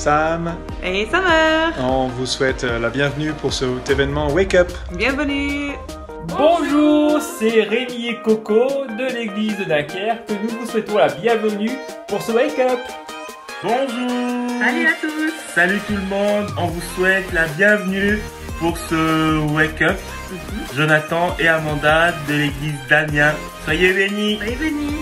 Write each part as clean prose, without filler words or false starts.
Sam et Summer. On vous souhaite la bienvenue pour cet événement Wake Up. Bienvenue. Bonjour, c'est Rémi et Coco de l'église de Dunkerque. Nous vous souhaitons la bienvenue pour ce Wake Up. Bonjour. Salut à tous. Salut tout le monde, on vous souhaite la bienvenue pour ce Wake Up. Jonathan et Amanda de l'église d'Amiens. Soyez bénis. Soyez bénis.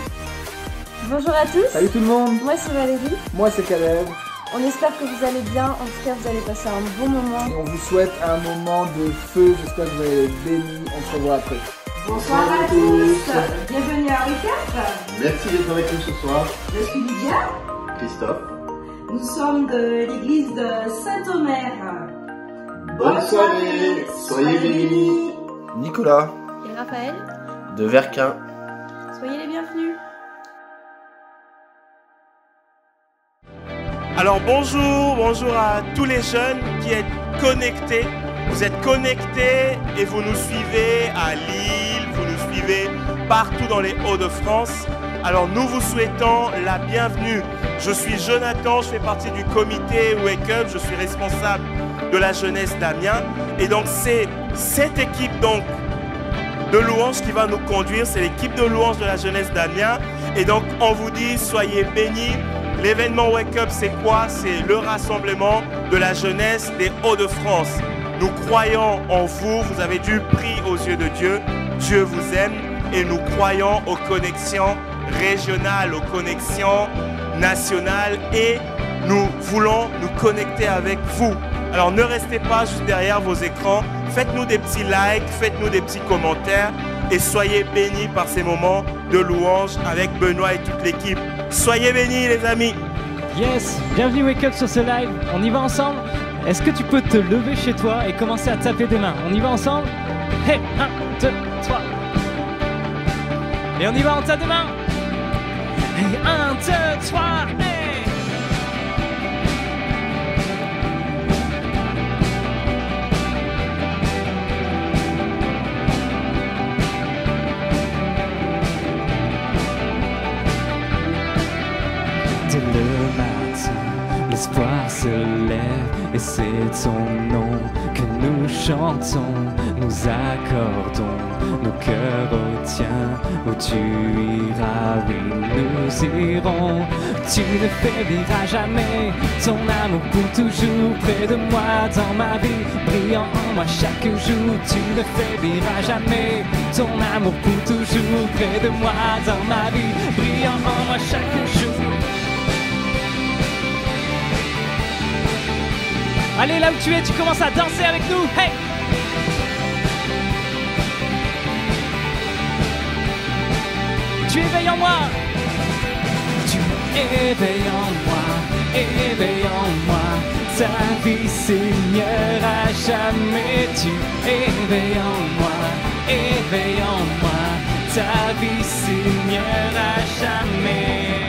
Bonjour à tous. Salut tout le monde. Moi c'est Valérie. Moi c'est Caleb. On espère que vous allez bien. En tout cas, vous allez passer un bon moment. Et on vous souhaite un moment de feu. J'espère que vous allez être bénis. On se revoit après. Bonsoir à tous. Bienvenue à Wake Up. Merci d'être avec nous ce soir. Je suis Lydia. Christophe. Nous sommes de l'église de Saint-Omer. Bonne soirée. Soyez bénis. Nicolas. Et Raphaël. De Verquin. Soyez les bienvenus. Alors bonjour à tous les jeunes qui êtes connectés. Vous êtes connectés et vous nous suivez à Lille, vous nous suivez partout dans les Hauts-de-France. Alors nous vous souhaitons la bienvenue. Je suis Jonathan, je fais partie du comité Wake Up, je suis responsable de la jeunesse d'Amiens. Et donc c'est cette équipe donc de louanges qui va nous conduire, c'est l'équipe de louanges de la jeunesse d'Amiens. Et donc on vous dit soyez bénis. L'événement Wake Up, c'est quoi? C'est le rassemblement de la jeunesse des Hauts-de-France. Nous croyons en vous, vous avez du prix aux yeux de Dieu. Dieu vous aime et nous croyons aux connexions régionales, aux connexions nationales et nous voulons nous connecter avec vous. Alors ne restez pas juste derrière vos écrans, faites-nous des petits likes, faites-nous des petits commentaires et soyez bénis par ces moments de louange avec Benoît et toute l'équipe. Soyez bénis les amis. Yes, bienvenue Wake Up sur ce live, on y va ensemble. Est-ce que tu peux te lever chez toi et commencer à taper des mains? On y va ensemble? Hey, 1, 2, 3. Et on y va, on tape des mains. Hey, 1, 2, 3, hey. Dès le matin, l'espoir se lève et c'est ton nom que nous chantons, nous accordons nos cœurs au tien, où tu iras, oui nous irons. Tu ne faibliras jamais, ton amour pour toujours près de moi dans ma vie, brillant en moi chaque jour. Tu ne faibliras jamais, ton amour pour toujours près de moi dans ma vie, brillant en moi chaque jour. Allez, là où tu es, tu commences à danser avec nous. Hey! Tu éveilles en moi. Tu éveilles en moi, éveille en moi. Ta vie, Seigneur, à jamais. Tu éveilles en moi, éveille en moi. Ta vie, Seigneur, à jamais.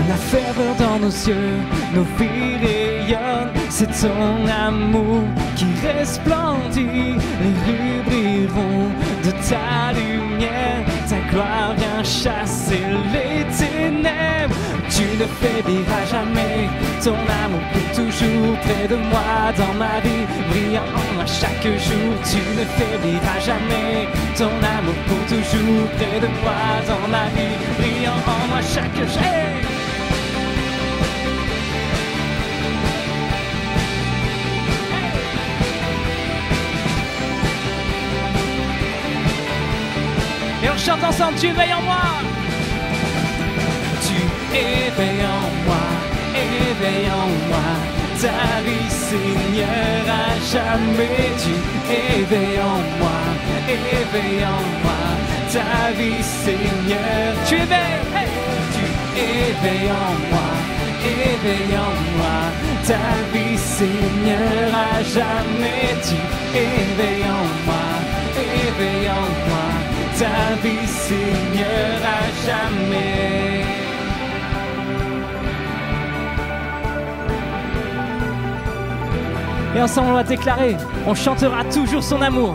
La ferveur dans nos yeux, nos vies rayonnent, c'est ton amour qui resplendit. Les rues brilleront de ta lumière, ta gloire vient chasser les ténèbres. Tu ne faibliras jamais, ton amour pour toujours près de moi dans ma vie, brillant en moi chaque jour. Tu ne faibliras jamais, ton amour pour toujours près de moi dans ma vie, brillant en moi chaque jour. Hey! Et on chante ensemble, tu éveilles en moi. Tu éveilles en moi, éveille en moi. Ta vie, Seigneur, à jamais. Tu éveilles en moi, éveille en moi. Ta vie, Seigneur, tu éveilles, hey! Tu éveilles en moi, éveille en moi. Ta vie, Seigneur, à jamais. Tu éveilles en moi, éveille en moi. Ta vie, Seigneur, à jamais. Et ensemble on va déclarer, on chantera toujours son amour.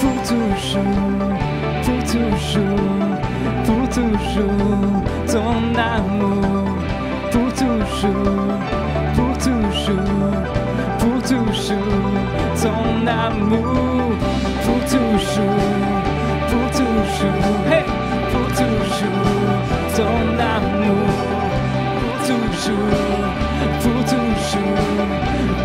Pour toujours, pour toujours, pour toujours, ton amour. Pour toujours, pour toujours, pour toujours, ton amour. Pour toujours, pour toujours, hey, pour toujours, ton amour. Pour toujours, pour toujours,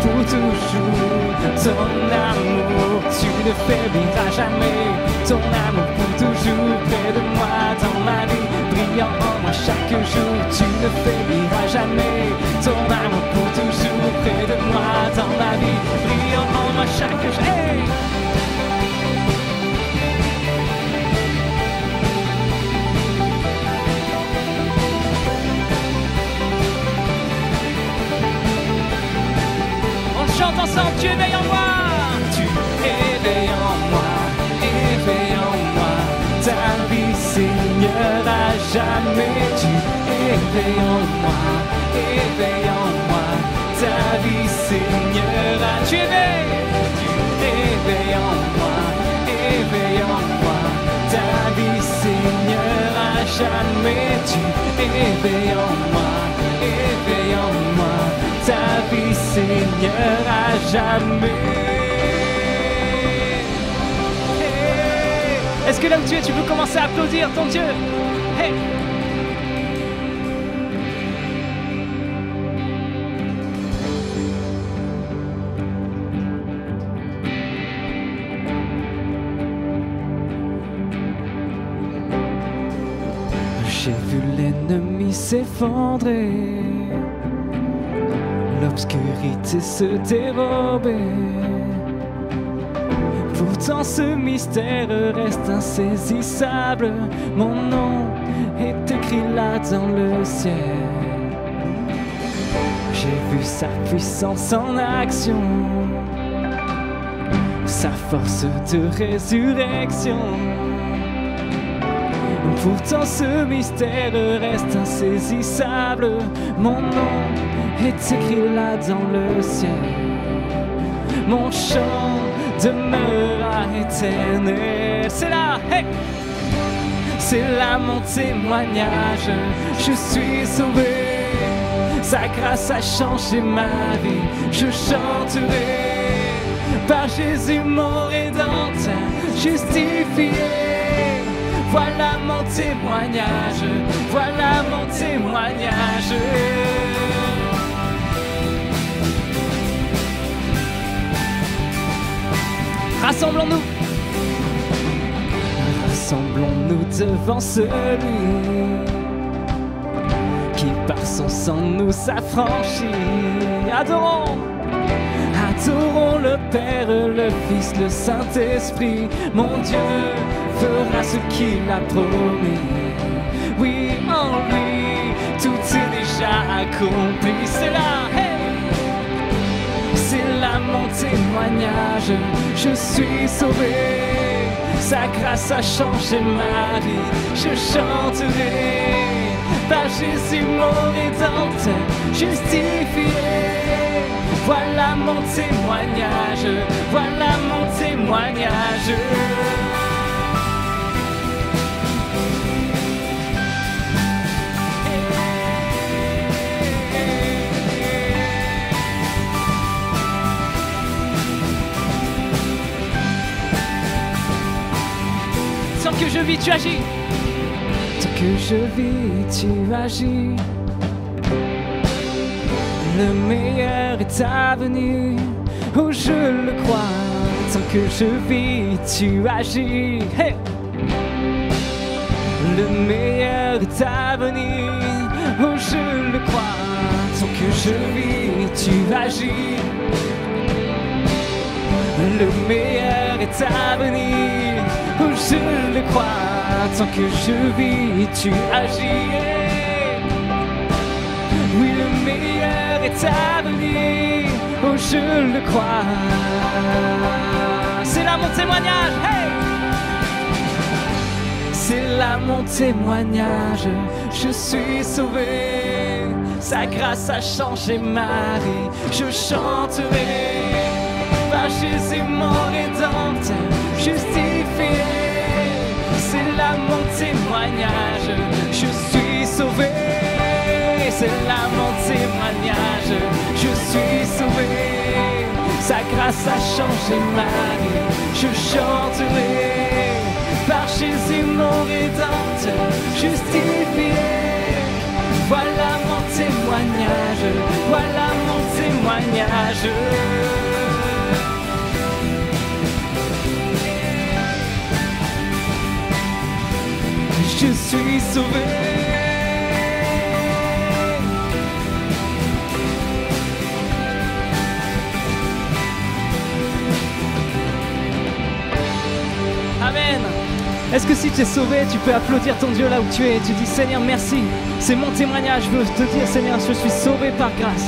pour toujours, ton amour. Tu ne faibliras jamais, ton amour pour toujours près de moi dans ma vie, brillant en moi chaque jour. Tu ne faibliras jamais, ton amour pour toujours près de moi dans ma vie, brillant en moi chaque jour. Hey! Chante ensemble, tu éveilles en moi. Tu éveilles en moi, éveille en moi. Ta vie Seigneur à jamais. Tu éveilles en moi, éveille en moi. Ta vie Seigneur à tu éveilles en moi, éveille en moi. Ta vie Seigneur à jamais. Tu éveilles en moi, éveille en moi. Ta vie Seigneur à jamais. Hey. Est-ce que là où tu es, tu peux commencer à applaudir ton Dieu? Hey. J'ai vu l'ennemi s'effondrer, l'obscurité se dérober. Pourtant ce mystère reste insaisissable. Mon nom est écrit là dans le ciel. J'ai vu sa puissance en action, sa force de résurrection. Pourtant ce mystère reste insaisissable. Mon nom est écrit là dans le ciel. Mon chant demeurera éternel. C'est là, hey! C'est là mon témoignage. Je suis sauvé, sa grâce a changé ma vie. Je chanterai par Jésus mon rédempteur, justifié. Voilà mon témoignage, voilà mon témoignage. Rassemblons-nous, rassemblons-nous devant celui qui par son sang nous affranchit. Adorons, adorons le Père, le Fils, le Saint-Esprit. Mon Dieu fera ce qu'il a promis. Oui, en lui, tout est déjà accompli. C'est là, hey! C'est là mon témoignage. Je suis sauvé, sa grâce a changé ma vie. Je chanterai par Jésus mon rédempteur, justifié. Voilà mon témoignage, voilà mon témoignage. Tant que je vis, tu agis. Tant que je vis, tu agis. Le meilleur est à venir, oh je le crois. Tant que je vis, tu agis. Hey! Le meilleur est à venir, oh je le crois. Tant que je vis, tu agis. Le meilleur est à venir, oh je le crois. Tant que je vis, tu agis. Oui, le meilleur est à venir, oh je le crois. C'est là mon témoignage, hey! C'est là mon témoignage. je suis sauvé. Sa grâce a changé ma vie, je chanterai par Jésus mon rédempteur, justifié. C'est là mon témoignage, je suis sauvé. C'est là mon témoignage, je suis sauvé. Sa grâce a changé ma vie, je chanterai par Jésus mon rédempteur, justifié. Voilà mon témoignage, voilà mon témoignage. Je suis sauvé. Amen. Est-ce que si tu es sauvé, tu peux applaudir ton Dieu là où tu es? Tu dis Seigneur merci, c'est mon témoignage, je veux te dire Seigneur, je suis sauvé par grâce.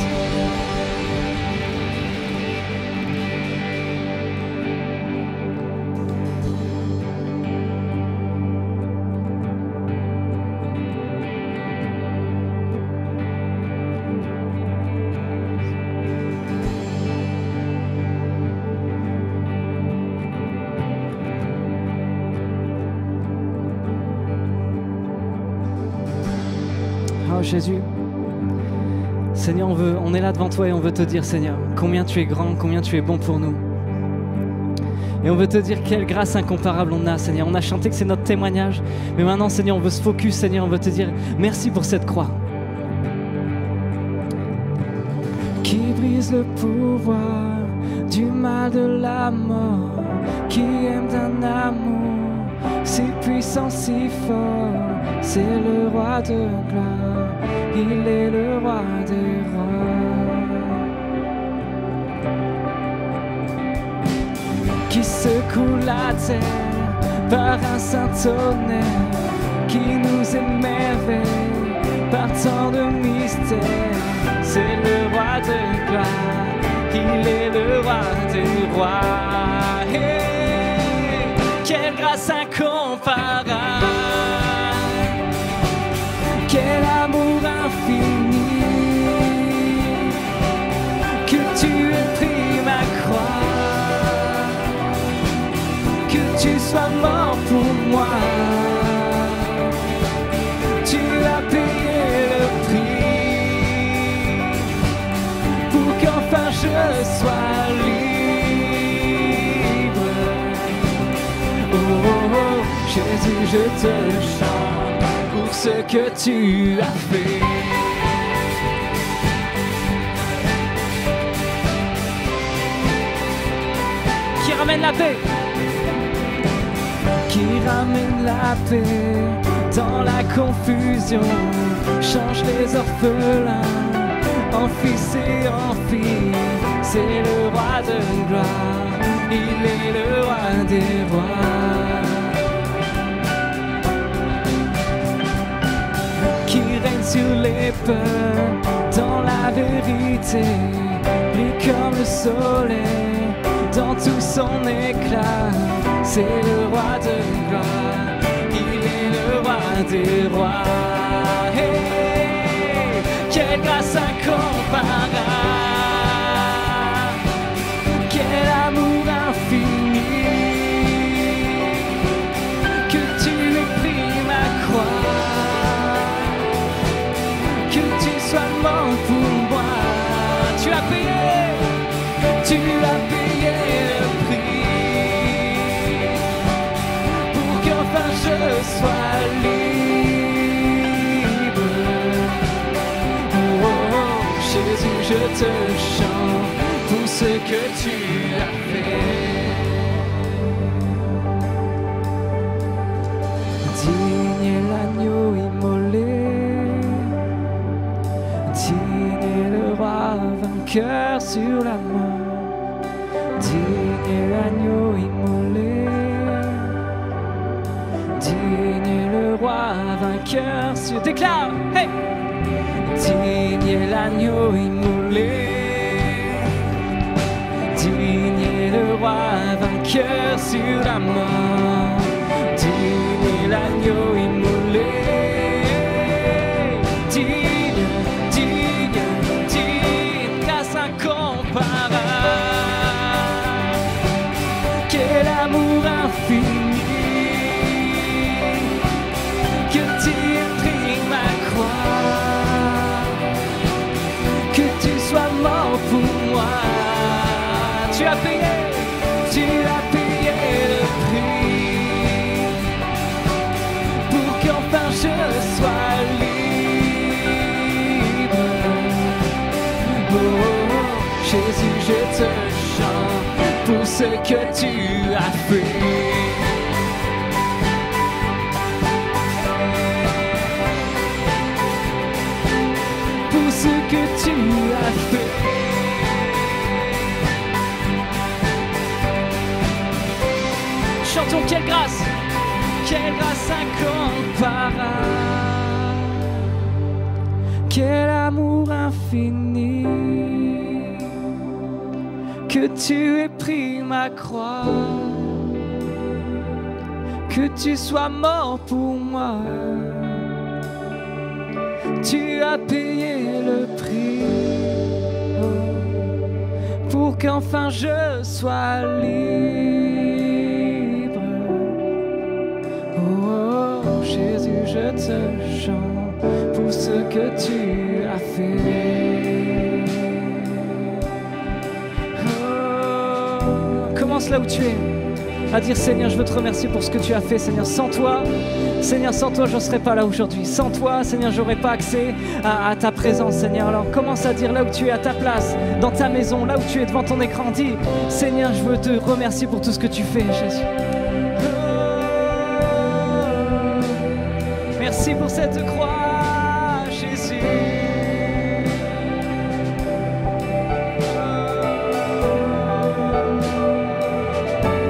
Oh Jésus, Seigneur, on est là devant toi et on veut te dire Seigneur, combien tu es grand, combien tu es bon pour nous. Et on veut te dire quelle grâce incomparable on a Seigneur. On a chanté que c'est notre témoignage, mais maintenant Seigneur, on veut se focus Seigneur, on veut te dire merci pour cette croix. Qui brise le pouvoir du mal de la mort, qui aime d'un amour si puissant, si fort, c'est le roi de gloire, il est le roi des rois. Qui secoue la terre par un saint tonnerre, qui nous émerveille par tant de mystères, c'est le roi de gloire, il est le roi des rois. Hey, quelle grâce incomparable, quel amour infini, que tu aies pris ma croix, que tu sois mort pour moi, tu as payé le prix, pour qu'enfin je sois libre. Oh, oh, oh, Jésus, je te chante pour ce que tu as fait. Qui ramène la paix, qui ramène la paix dans la confusion, change les orphelins en fils et en filles, c'est le roi de gloire, il est le roi des rois. Qui règne sur les peurs dans la vérité, brille comme le soleil dans tout son éclat, c'est le roi de gloire, il est le roi des rois. Hey, quelle grâce incomparable, quel amour infini, que tu aies pris ma croix, que tu sois mort pour moi, tu as payé le prix, pour qu'enfin je sois libre. Oh, oh, oh, Jésus, je te chante pour ce que tu as fait. Digne est l'agneau immolé, digne est le roi vainqueur sur la mort, digne est l'agneau immolé, digne est le roi vainqueur sur... Déclare, hey! Digne est l'agneau immolé, digne est le roi vainqueur sur la mort, digne est l'agneau immolé, as payé le prix pour qu'enfin je sois libre. Oh, Jésus, je te chante pour ce que tu as fait. Pour ce que tu as fait. Chantons quelle grâce incomparable, quel amour infini, que tu aies pris ma croix, que tu sois mort pour moi. Tu as payé le prix pour qu'enfin je sois libre. Oh, Jésus, je te chante pour ce que tu as fait. Oh, commence là où tu es, à dire Seigneur, je veux te remercier pour ce que tu as fait. Seigneur, sans toi, je ne serais pas là aujourd'hui. Sans toi, Seigneur, j'aurais pas accès à ta présence, Seigneur. Alors commence à dire là où tu es, à ta place, dans ta maison, là où tu es devant ton écran. Dis, Seigneur, je veux te remercier pour tout ce que tu fais, Jésus. Merci pour cette croix, Jésus.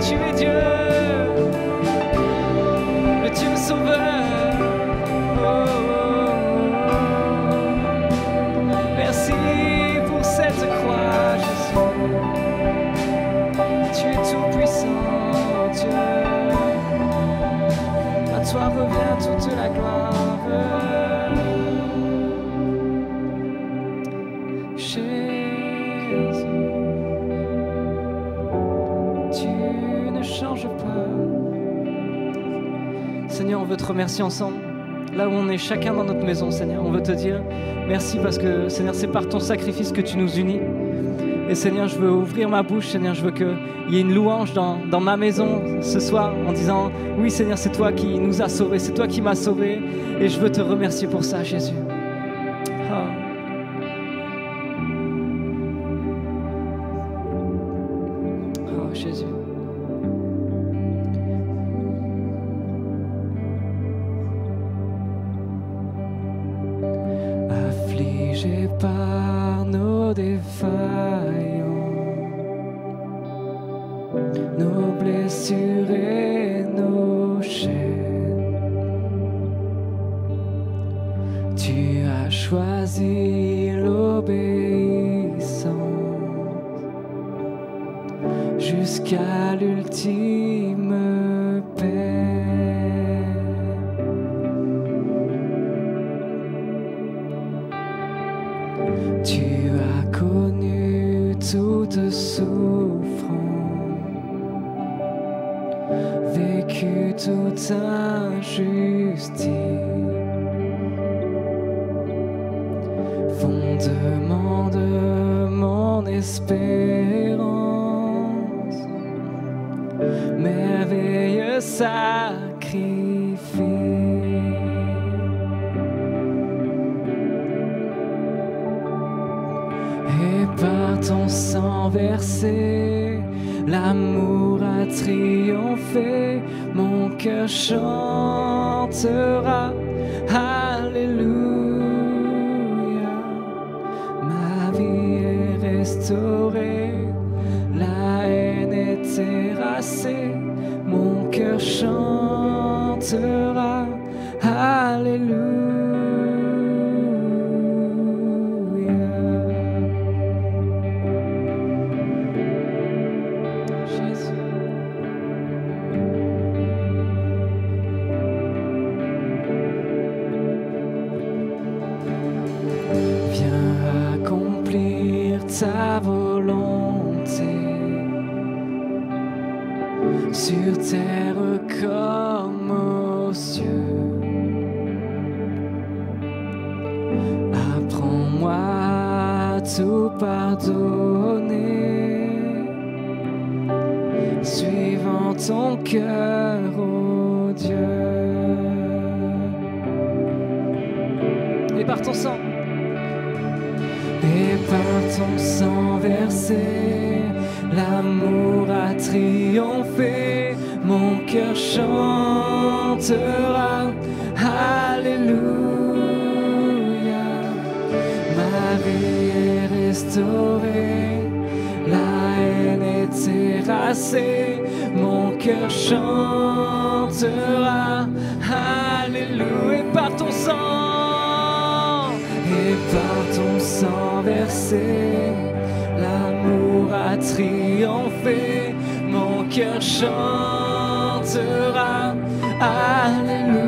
Tu es Dieu, le Dieu sauveur. Merci pour cette croix, Jésus. Tu es tout puissant, Dieu. À toi revient toute la gloire. Jésus, tu ne changes pas. Seigneur, on veut te remercier ensemble. Là où on est chacun dans notre maison, Seigneur, on veut te dire merci parce que, Seigneur, c'est par ton sacrifice que tu nous unis. Et Seigneur, je veux ouvrir ma bouche, Seigneur, je veux qu'il y ait une louange dans ma maison ce soir en disant oui, Seigneur, c'est toi qui nous as sauvés, c'est toi qui m'as sauvés et je veux te remercier pour ça, Jésus. Oh. Oh, Jésus. Affligé par nos défaillances, nos blessures et nos chaînes, tu as choisi l'obéissance jusqu'à l'ultime paix. Tu as connu toute souffrance, vécu toute injustice, fondement de mon espérance, merveilleux sacrifice. Et par ton sang versé, l'amour a triomphé, mon cœur chantera, Alléluia. Ma vie est restaurée, la haine est terrassée, mon cœur chantera, Alléluia. Ta volonté sur terre comme aux cieux. Apprends-moi à tout pardonner suivant ton cœur, ô Dieu. Et par ton sang, et par ton sang versé, l'amour a triomphé. Mon cœur chantera, Alléluia. Ma vie est restaurée, la haine est terrassée. Mon cœur chantera, Alléluia. Et par ton sang, et par ton sang versé, l'amour a triomphé. Mon cœur chantera, Alléluia.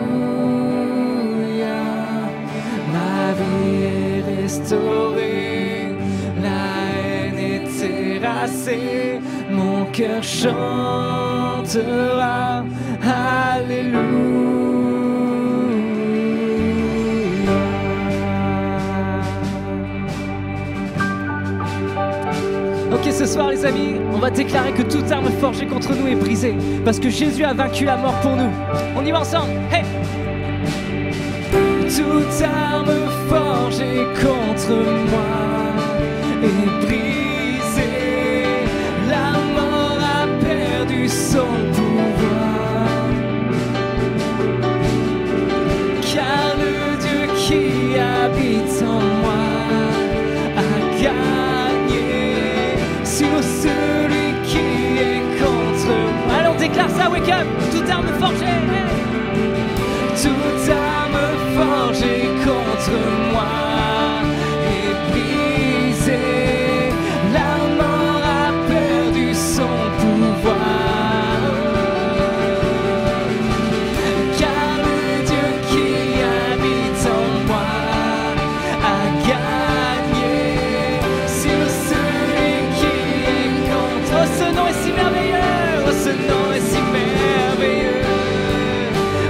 Ma vie est restaurée, la haine est terrassée. Mon cœur chantera, Alléluia. Ok, ce soir les amis, on va déclarer que toute arme forgée contre nous est brisée, parce que Jésus a vaincu la mort pour nous. On y va ensemble, hey! Toute arme forgée contre moi est brisée, la mort a perdu son pouvoir, car le Dieu qui habite en moi a gagné sur celui qui est contre moi. Allons, déclare ça, wake up! Toute arme forgée, toute arme forgée contre moi est brisée, la mort a perdu son pouvoir, car le Dieu qui habite en moi a gagné sur celui qui est contre. Oh, ce nom est si merveilleux, oh, ce nom est si merveilleux,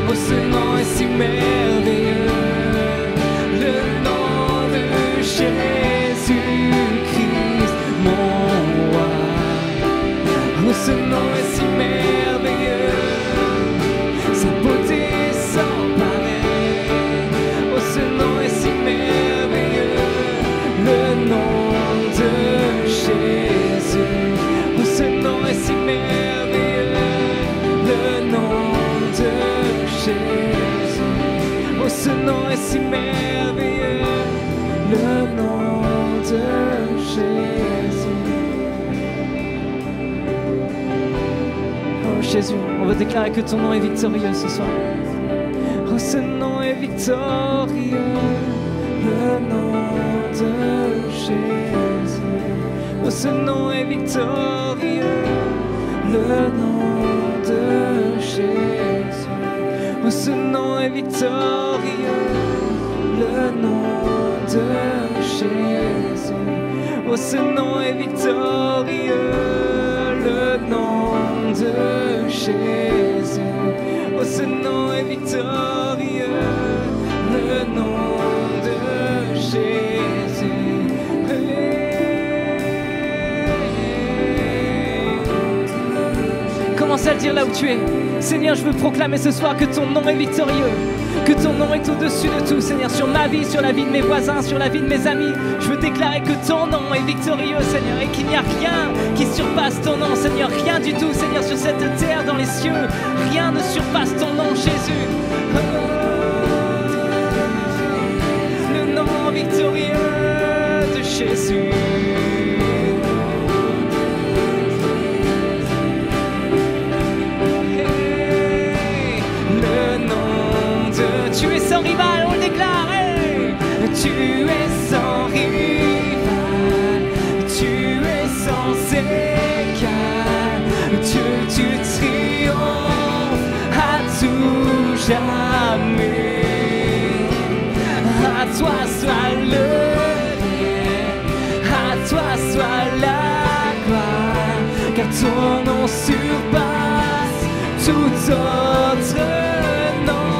oh, ce nom est si merveilleux, le nom de Jésus-Christ, mon roi. Oh, ce nom est si merveilleux, sa beauté sans pareil. Oh, ce nom est si merveilleux, le nom de Jésus. Oh, ce nom est si merveilleux, le nom de Jésus. Oh, ce nom est si merveilleux, le nom de Jésus. Oh Jésus, on va déclarer que ton nom est victorieux ce soir. Oh, ce nom est victorieux, le nom de Jésus. Oh, ce nom est victorieux, le nom de Jésus. Oh, ce nom est victorieux, le nom de Jésus. Oh, ce nom est victorieux, le nom de Jésus. Oh, ce nom est victorieux, le nom de Jésus. Commence à le dire là où tu es. Seigneur, je veux proclamer ce soir que ton nom est victorieux, que ton nom est au-dessus de tout, Seigneur, sur ma vie, sur la vie de mes voisins, sur la vie de mes amis. Je veux déclarer que ton nom est victorieux, Seigneur, et qu'il n'y a rien qui surpasse ton nom, Seigneur, rien du tout, Seigneur, sur cette terre, dans les cieux, rien ne surpasse ton nom, Jésus. Oh, le nom victorieux de Jésus. Tu es sans rival, on le déclare, hey. Tu es sans rival, tu es sans égal, Dieu, tu triomphes à tout jamais. À toi soit le bien, à toi soit la gloire, car ton nom surpasse tout autre nom.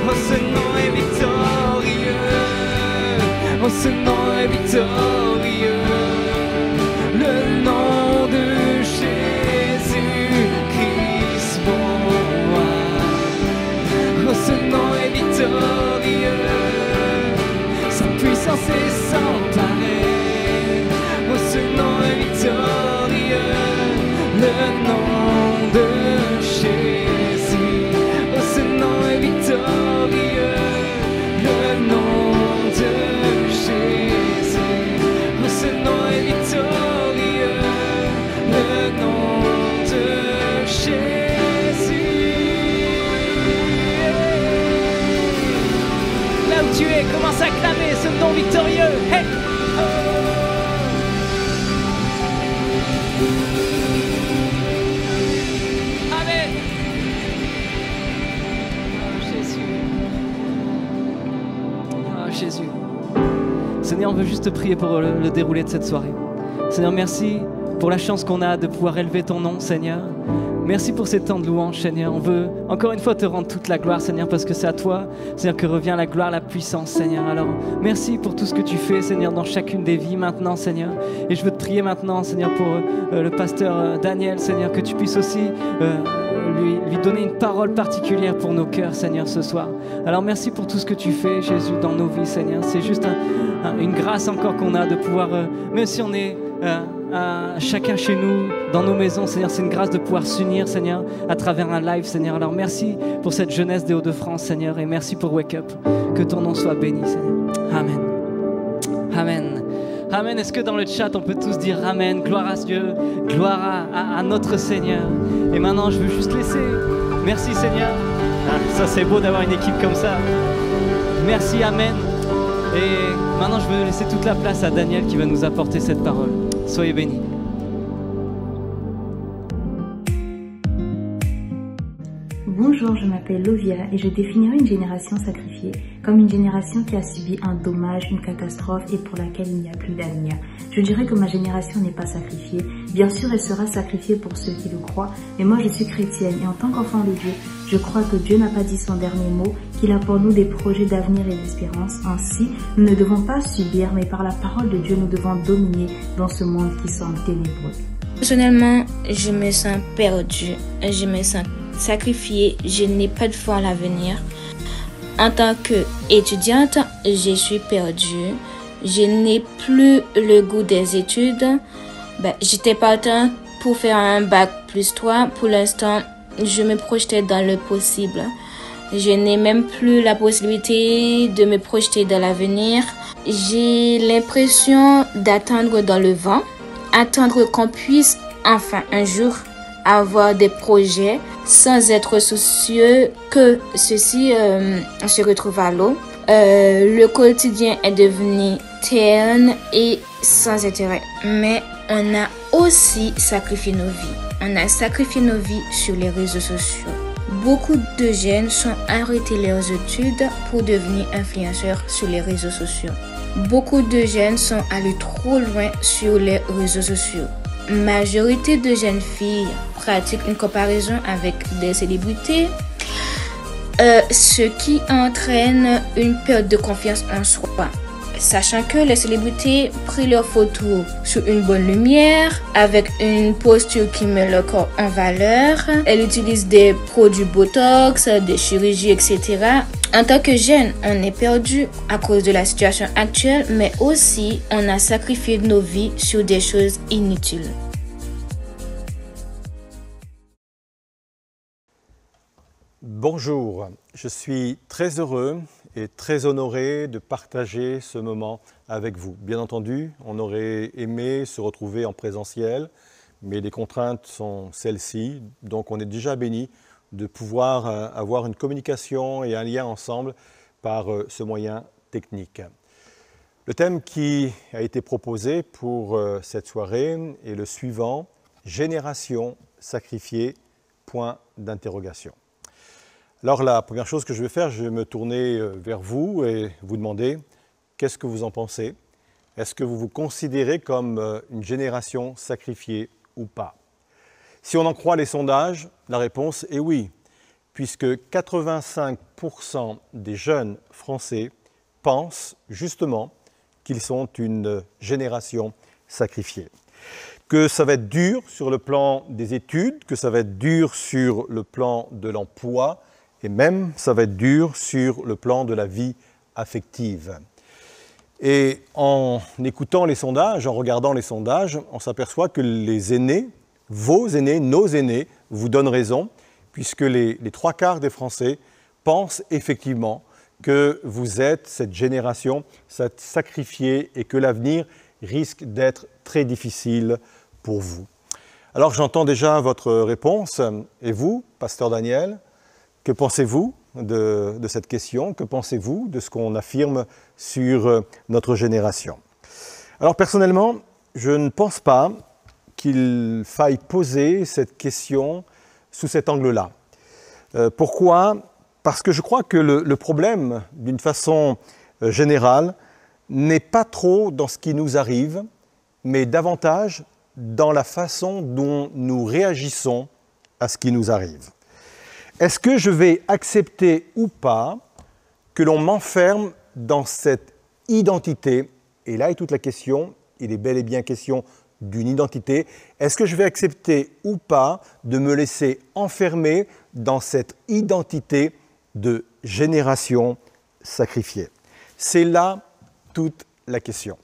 Oh, ce nom est victorieux, de Jésus, oh ce nom est victorieux, le nom de Jésus, oh ce nom est victorieux, le nom de Jésus. Là où tu es, commence à clamer ce nom victorieux. Hey! Amen. Oh Jésus. Oh Jésus. Seigneur, on veut juste te prier pour le déroulé de cette soirée. Seigneur, merci pour la chance qu'on a de pouvoir élever ton nom, Seigneur. Merci pour ces temps de louange, Seigneur. On veut encore une fois te rendre toute la gloire, Seigneur, parce que c'est à toi, Seigneur, que revient la gloire, la puissance, Seigneur. Alors, merci pour tout ce que tu fais, Seigneur, dans chacune des vies maintenant, Seigneur. Et je veux te prier maintenant, Seigneur, pour le pasteur Daniel, Seigneur, que tu puisses aussi lui donner une parole particulière pour nos cœurs, Seigneur, ce soir. Alors, merci pour tout ce que tu fais, Jésus, dans nos vies, Seigneur. C'est juste une grâce encore qu'on a de pouvoir, même si on est... chacun chez nous, dans nos maisons, Seigneur, c'est une grâce de pouvoir s'unir, Seigneur, à travers un live, Seigneur. Alors merci pour cette jeunesse des Hauts-de-France, Seigneur, et merci pour Wake Up. Que ton nom soit béni, Seigneur. Amen. Amen. Amen. Est-ce que dans le chat, on peut tous dire Amen, gloire à Dieu, gloire à notre Seigneur. Et maintenant, je veux juste laisser. Merci, Seigneur. Ah, ça, c'est beau d'avoir une équipe comme ça. Merci, Amen. Et maintenant, je veux laisser toute la place à Daniel qui va nous apporter cette parole. Soyez bénis. Bonjour, je m'appelle Lovia et je définirai une génération sacrifiée comme une génération qui a subi un dommage, une catastrophe et pour laquelle il n'y a plus d'avenir. Je dirais que ma génération n'est pas sacrifiée. Bien sûr, elle sera sacrifiée pour ceux qui le croient, mais moi je suis chrétienne et en tant qu'enfant de Dieu, je crois que Dieu n'a pas dit son dernier mot, qu'il a pour nous des projets d'avenir et d'espérance. Ainsi, nous ne devons pas subir, mais par la parole de Dieu, nous devons dominer dans ce monde qui semble ténébreux. Personnellement, je me sens perdue, je me sens sacrifiée, je n'ai pas de foi à l'avenir. En tant qu'étudiante, je suis perdue, je n'ai plus le goût des études. J'étais partante pour faire un bac plus 3. Pour l'instant, je me projetais dans le possible. Je n'ai même plus la possibilité de me projeter dans l'avenir. J'ai l'impression d'attendre dans le vent, attendre qu'on puisse enfin un jour avoir des projets sans être soucieux que ceci se retrouve à l'eau. Le quotidien est devenu terne et sans intérêt. Mais on a aussi sacrifié nos vies. On a sacrifié nos vies sur les réseaux sociaux. Beaucoup de jeunes sont arrêtés leurs études pour devenir influenceurs sur les réseaux sociaux. Beaucoup de jeunes sont allés trop loin sur les réseaux sociaux. Majorité de jeunes filles pratiquent une comparaison avec des célébrités, ce qui entraîne une perte de confiance en soi. Sachant que les célébrités prennent leurs photos sous une bonne lumière, avec une posture qui met le corps en valeur. Elles utilisent des produits Botox, des chirurgies, etc. En tant que jeune, on est perdu à cause de la situation actuelle, mais aussi on a sacrifié nos vies sur des choses inutiles. Bonjour, je suis très heureux et très honoré de partager ce moment avec vous. Bien entendu, on aurait aimé se retrouver en présentiel, mais les contraintes sont celles-ci, donc on est déjà béni de pouvoir avoir une communication et un lien ensemble par ce moyen technique. Le thème qui a été proposé pour cette soirée est le suivant: Génération sacrifiée, point d'interrogation. Alors la première chose que je vais faire, je vais me tourner vers vous et vous demander qu'est-ce que vous en pensez. Est-ce que vous vous considérez comme une génération sacrifiée ou pas? Si on en croit les sondages, la réponse est oui, puisque 85% des jeunes Français pensent justement qu'ils sont une génération sacrifiée. Que ça va être dur sur le plan des études, que ça va être dur sur le plan de l'emploi, et même ça va être dur sur le plan de la vie affective. Et en écoutant les sondages, en regardant les sondages, on s'aperçoit que les aînés vos aînés, nos aînés, vous donnent raison, puisque les 3/4 des Français pensent effectivement que vous êtes cette génération sacrifiée et que l'avenir risque d'être très difficile pour vous. Alors j'entends déjà votre réponse. Et vous, pasteur Daniel, que pensez-vous de cette question? Que pensez-vous de ce qu'on affirme sur notre génération? Alors personnellement, je ne pense pas qu'il faille poser cette question sous cet angle-là. Pourquoi? Parce que je crois que le problème, d'une façon générale, n'est pas trop dans ce qui nous arrive, mais davantage dans la façon dont nous réagissons à ce qui nous arrive. Est-ce que je vais accepter ou pas que l'on m'enferme dans cette identité? Et là est toute la question, il est bel et bien question d'une identité. Est-ce que je vais accepter ou pas de me laisser enfermer dans cette identité de génération sacrifiée? C'est là toute la question.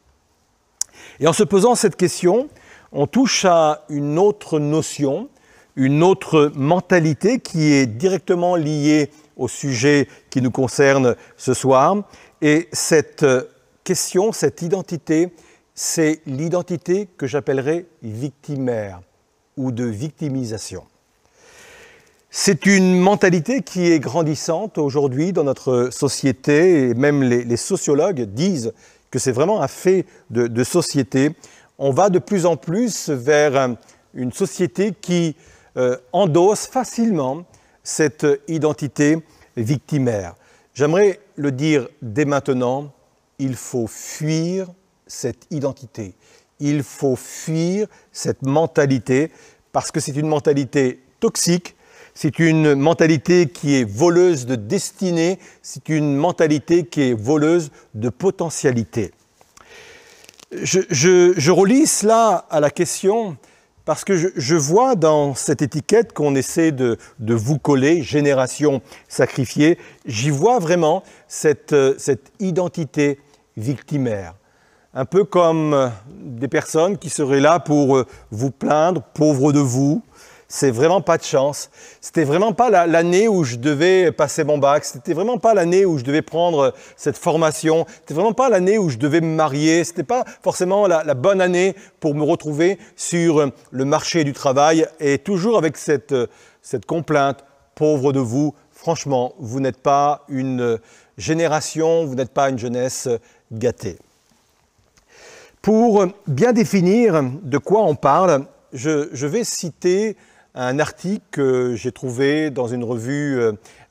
Et en se posant cette question, on touche à une autre notion, une autre mentalité qui est directement liée au sujet qui nous concerne ce soir. Et cette question, cette identité, c'est l'identité que j'appellerais victimaire ou de victimisation. C'est une mentalité qui est grandissante aujourd'hui dans notre société et même les sociologues disent que c'est vraiment un fait de société. On va de plus en plus vers une société qui endosse facilement cette identité victimaire. J'aimerais le dire dès maintenant, il faut fuir cette identité. Il faut fuir cette mentalité parce que c'est une mentalité toxique, c'est une mentalité qui est voleuse de destinée, c'est une mentalité qui est voleuse de potentialité. Je relie cela à la question parce que je vois dans cette étiquette qu'on essaie de vous coller, génération sacrifiée, j'y vois vraiment cette identité victimaire. Un peu comme des personnes qui seraient là pour vous plaindre, pauvre de vous. C'est vraiment pas de chance. C'était vraiment pas l'année où je devais passer mon bac. C'était vraiment pas l'année où je devais prendre cette formation. C'était vraiment pas l'année où je devais me marier. C'était pas forcément la bonne année pour me retrouver sur le marché du travail et toujours avec cette complainte, pauvre de vous. Franchement, vous n'êtes pas une génération, vous n'êtes pas une jeunesse gâtée. Pour bien définir de quoi on parle, je vais citer un article que j'ai trouvé dans une revue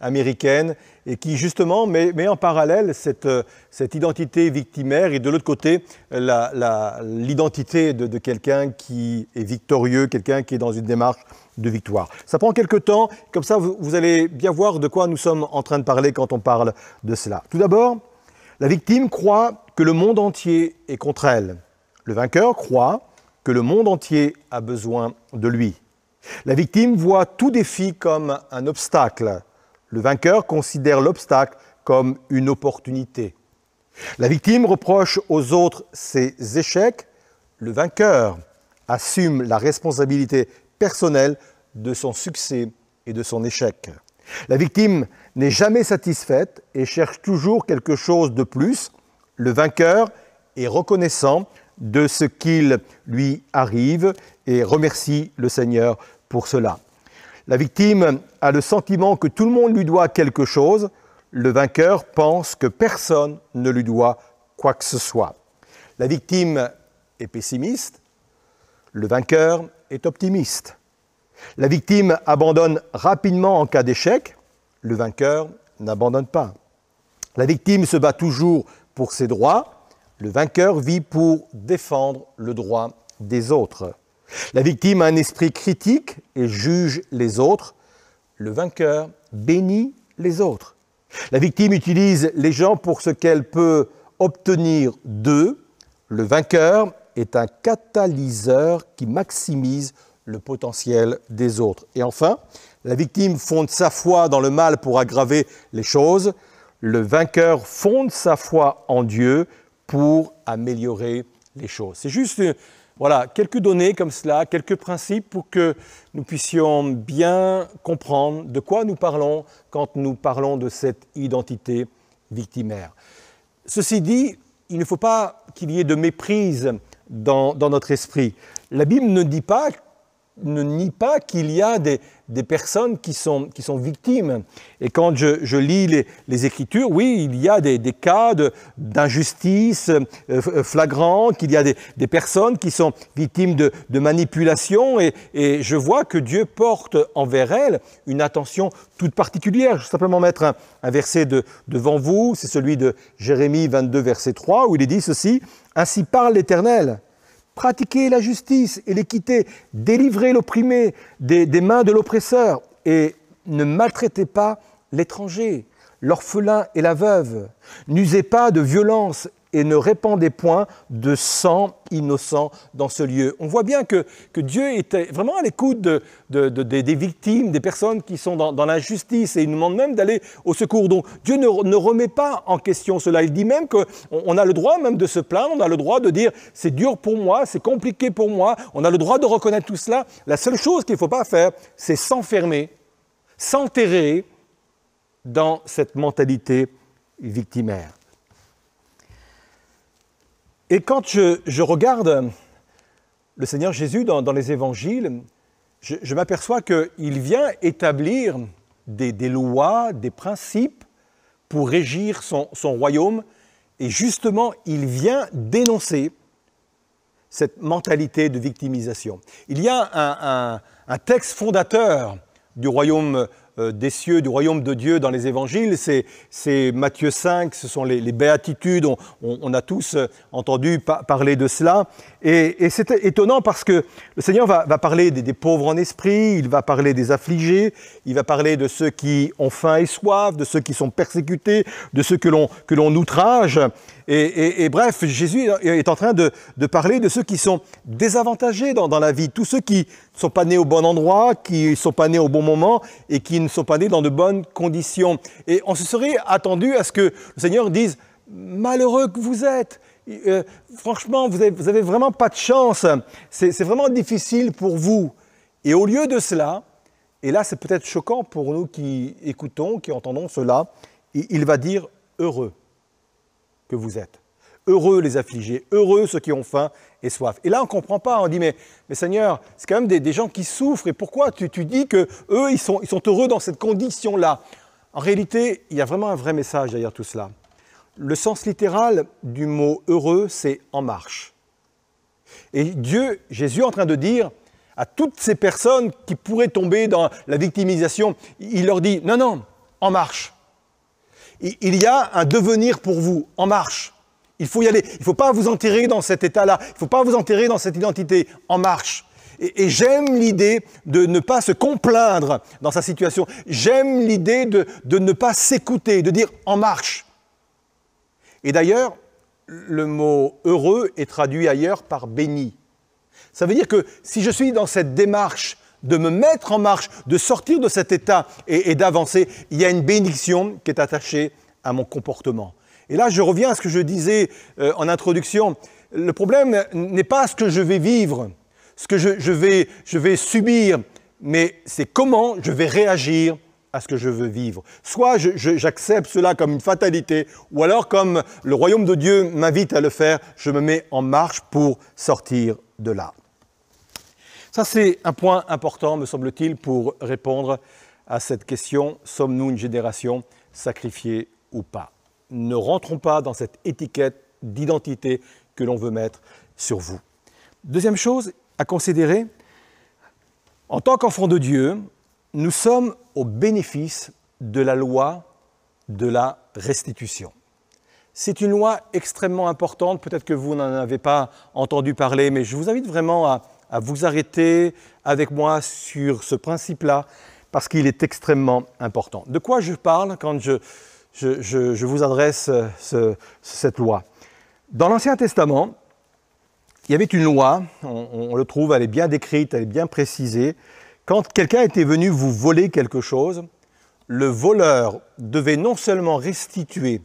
américaine et qui justement met en parallèle cette identité victimaire et de l'autre côté l'identité de quelqu'un qui est victorieux, quelqu'un qui est dans une démarche de victoire. Ça prend quelques temps, comme ça vous allez bien voir de quoi nous sommes en train de parler quand on parle de cela. Tout d'abord, la victime croit que le monde entier est contre elle. Le vainqueur croit que le monde entier a besoin de lui. La victime voit tout défi comme un obstacle. Le vainqueur considère l'obstacle comme une opportunité. La victime reproche aux autres ses échecs. Le vainqueur assume la responsabilité personnelle de son succès et de son échec. La victime n'est jamais satisfaite et cherche toujours quelque chose de plus. Le vainqueur est reconnaissant de ce qu'il lui arrive et remercie le Seigneur pour cela. La victime a le sentiment que tout le monde lui doit quelque chose. Le vainqueur pense que personne ne lui doit quoi que ce soit. La victime est pessimiste. Le vainqueur est optimiste. La victime abandonne rapidement en cas d'échec. Le vainqueur n'abandonne pas. La victime se bat toujours pour ses droits. Le vainqueur vit pour défendre le droit des autres. La victime a un esprit critique et juge les autres. Le vainqueur bénit les autres. La victime utilise les gens pour ce qu'elle peut obtenir d'eux. Le vainqueur est un catalyseur qui maximise le potentiel des autres. Et enfin, la victime fonde sa foi dans le mal pour aggraver les choses. Le vainqueur fonde sa foi en Dieu pour améliorer les choses. C'est juste Voilà, quelques données comme cela, quelques principes pour que nous puissions bien comprendre de quoi nous parlons quand nous parlons de cette identité victimaire. Ceci dit, il ne faut pas qu'il y ait de méprise dans notre esprit. La Bible ne nie pas qu'il y a des personnes qui sont victimes. Et quand je lis les Écritures, oui, il y a des cas d'injustice flagrants, qu'il y a des personnes qui sont victimes de manipulation, et je vois que Dieu porte envers elles une attention toute particulière. Je vais simplement mettre un verset devant vous, c'est celui de Jérémie 22, verset 3, où il est dit ceci: « Ainsi parle l'Éternel. Pratiquez la justice et l'équité, délivrez l'opprimé des mains de l'oppresseur et ne maltraitez pas l'étranger, l'orphelin et la veuve. N'usez pas de violence et ne répandez point de sang innocent dans ce lieu. » On voit bien que Dieu était vraiment à l'écoute des victimes, des personnes qui sont dans l'injustice, et il nous demande même d'aller au secours. Donc Dieu ne remet pas en question cela. Il dit même qu'on a le droit même de se plaindre, on a le droit de dire « c'est dur pour moi, c'est compliqué pour moi », on a le droit de reconnaître tout cela. La seule chose qu'il ne faut pas faire, c'est s'enfermer, s'enterrer dans cette mentalité victimaire. Et quand je regarde le Seigneur Jésus dans les évangiles, je m'aperçois qu'il vient établir des lois, des principes pour régir son royaume, et justement, il vient dénoncer cette mentalité de victimisation. Il y a un texte fondateur du royaume des cieux, du royaume de Dieu dans les évangiles, c'est Matthieu 5, ce sont les béatitudes, on a tous entendu parler de cela, et c'est étonnant parce que le Seigneur va parler des pauvres en esprit, il va parler des affligés, il va parler de ceux qui ont faim et soif, de ceux qui sont persécutés, de ceux que l'on outrage, et bref, Jésus est en train de parler de ceux qui sont désavantagés dans la vie, tous ceux qui ne sont pas nés au bon endroit, qui ne sont pas nés au bon moment et qui ne sont pas nés dans de bonnes conditions. Et on se serait attendu à ce que le Seigneur dise « Malheureux que vous êtes, franchement, vous avez vraiment pas de chance, c'est vraiment difficile pour vous. » Et au lieu de cela, et là c'est peut-être choquant pour nous qui écoutons, qui entendons cela, il va dire « Heureux que vous êtes. Heureux les affligés, heureux ceux qui ont faim et soif. » Et là, on ne comprend pas. On dit, mais Seigneur, c'est quand même des gens qui souffrent. Et pourquoi tu dis qu'eux, ils sont heureux dans cette condition-là? En réalité, il y a vraiment un vrai message derrière tout cela. Le sens littéral du mot « heureux », c'est « en marche ». Et Jésus est en train de dire à toutes ces personnes qui pourraient tomber dans la victimisation, il leur dit « Non, non, en marche ». Il y a un devenir pour vous, en marche. Il faut y aller. Il ne faut pas vous enterrer dans cet état-là. Il ne faut pas vous enterrer dans cette identité, en marche. Et j'aime l'idée de ne pas se complaindre dans sa situation. J'aime l'idée de ne pas s'écouter, de dire en marche. Et d'ailleurs, le mot heureux est traduit ailleurs par béni. Ça veut dire que si je suis dans cette démarche de me mettre en marche, de sortir de cet état et d'avancer, il y a une bénédiction qui est attachée à mon comportement. Et là, je reviens à ce que je disais en introduction. Le problème n'est pas ce que je vais vivre, ce que je vais subir, mais c'est comment je vais réagir à ce que je veux vivre. Soit j'accepte cela comme une fatalité, ou alors comme le royaume de Dieu m'invite à le faire, je me mets en marche pour sortir de là. Ça, c'est un point important, me semble-t-il, pour répondre à cette question, sommes-nous une génération sacrifiée ou pas? Ne rentrons pas dans cette étiquette d'identité que l'on veut mettre sur vous. Deuxième chose à considérer, en tant qu'enfants de Dieu, nous sommes au bénéfice de la loi de la restitution. C'est une loi extrêmement importante, peut-être que vous n'en avez pas entendu parler, mais je vous invite vraiment à vous arrêter avec moi sur ce principe-là, parce qu'il est extrêmement important. De quoi je parle quand je vous adresse cette loi? Dans l'Ancien Testament, il y avait une loi, on le trouve, elle est bien décrite, elle est bien précisée. Quand quelqu'un était venu vous voler quelque chose, le voleur devait non seulement restituer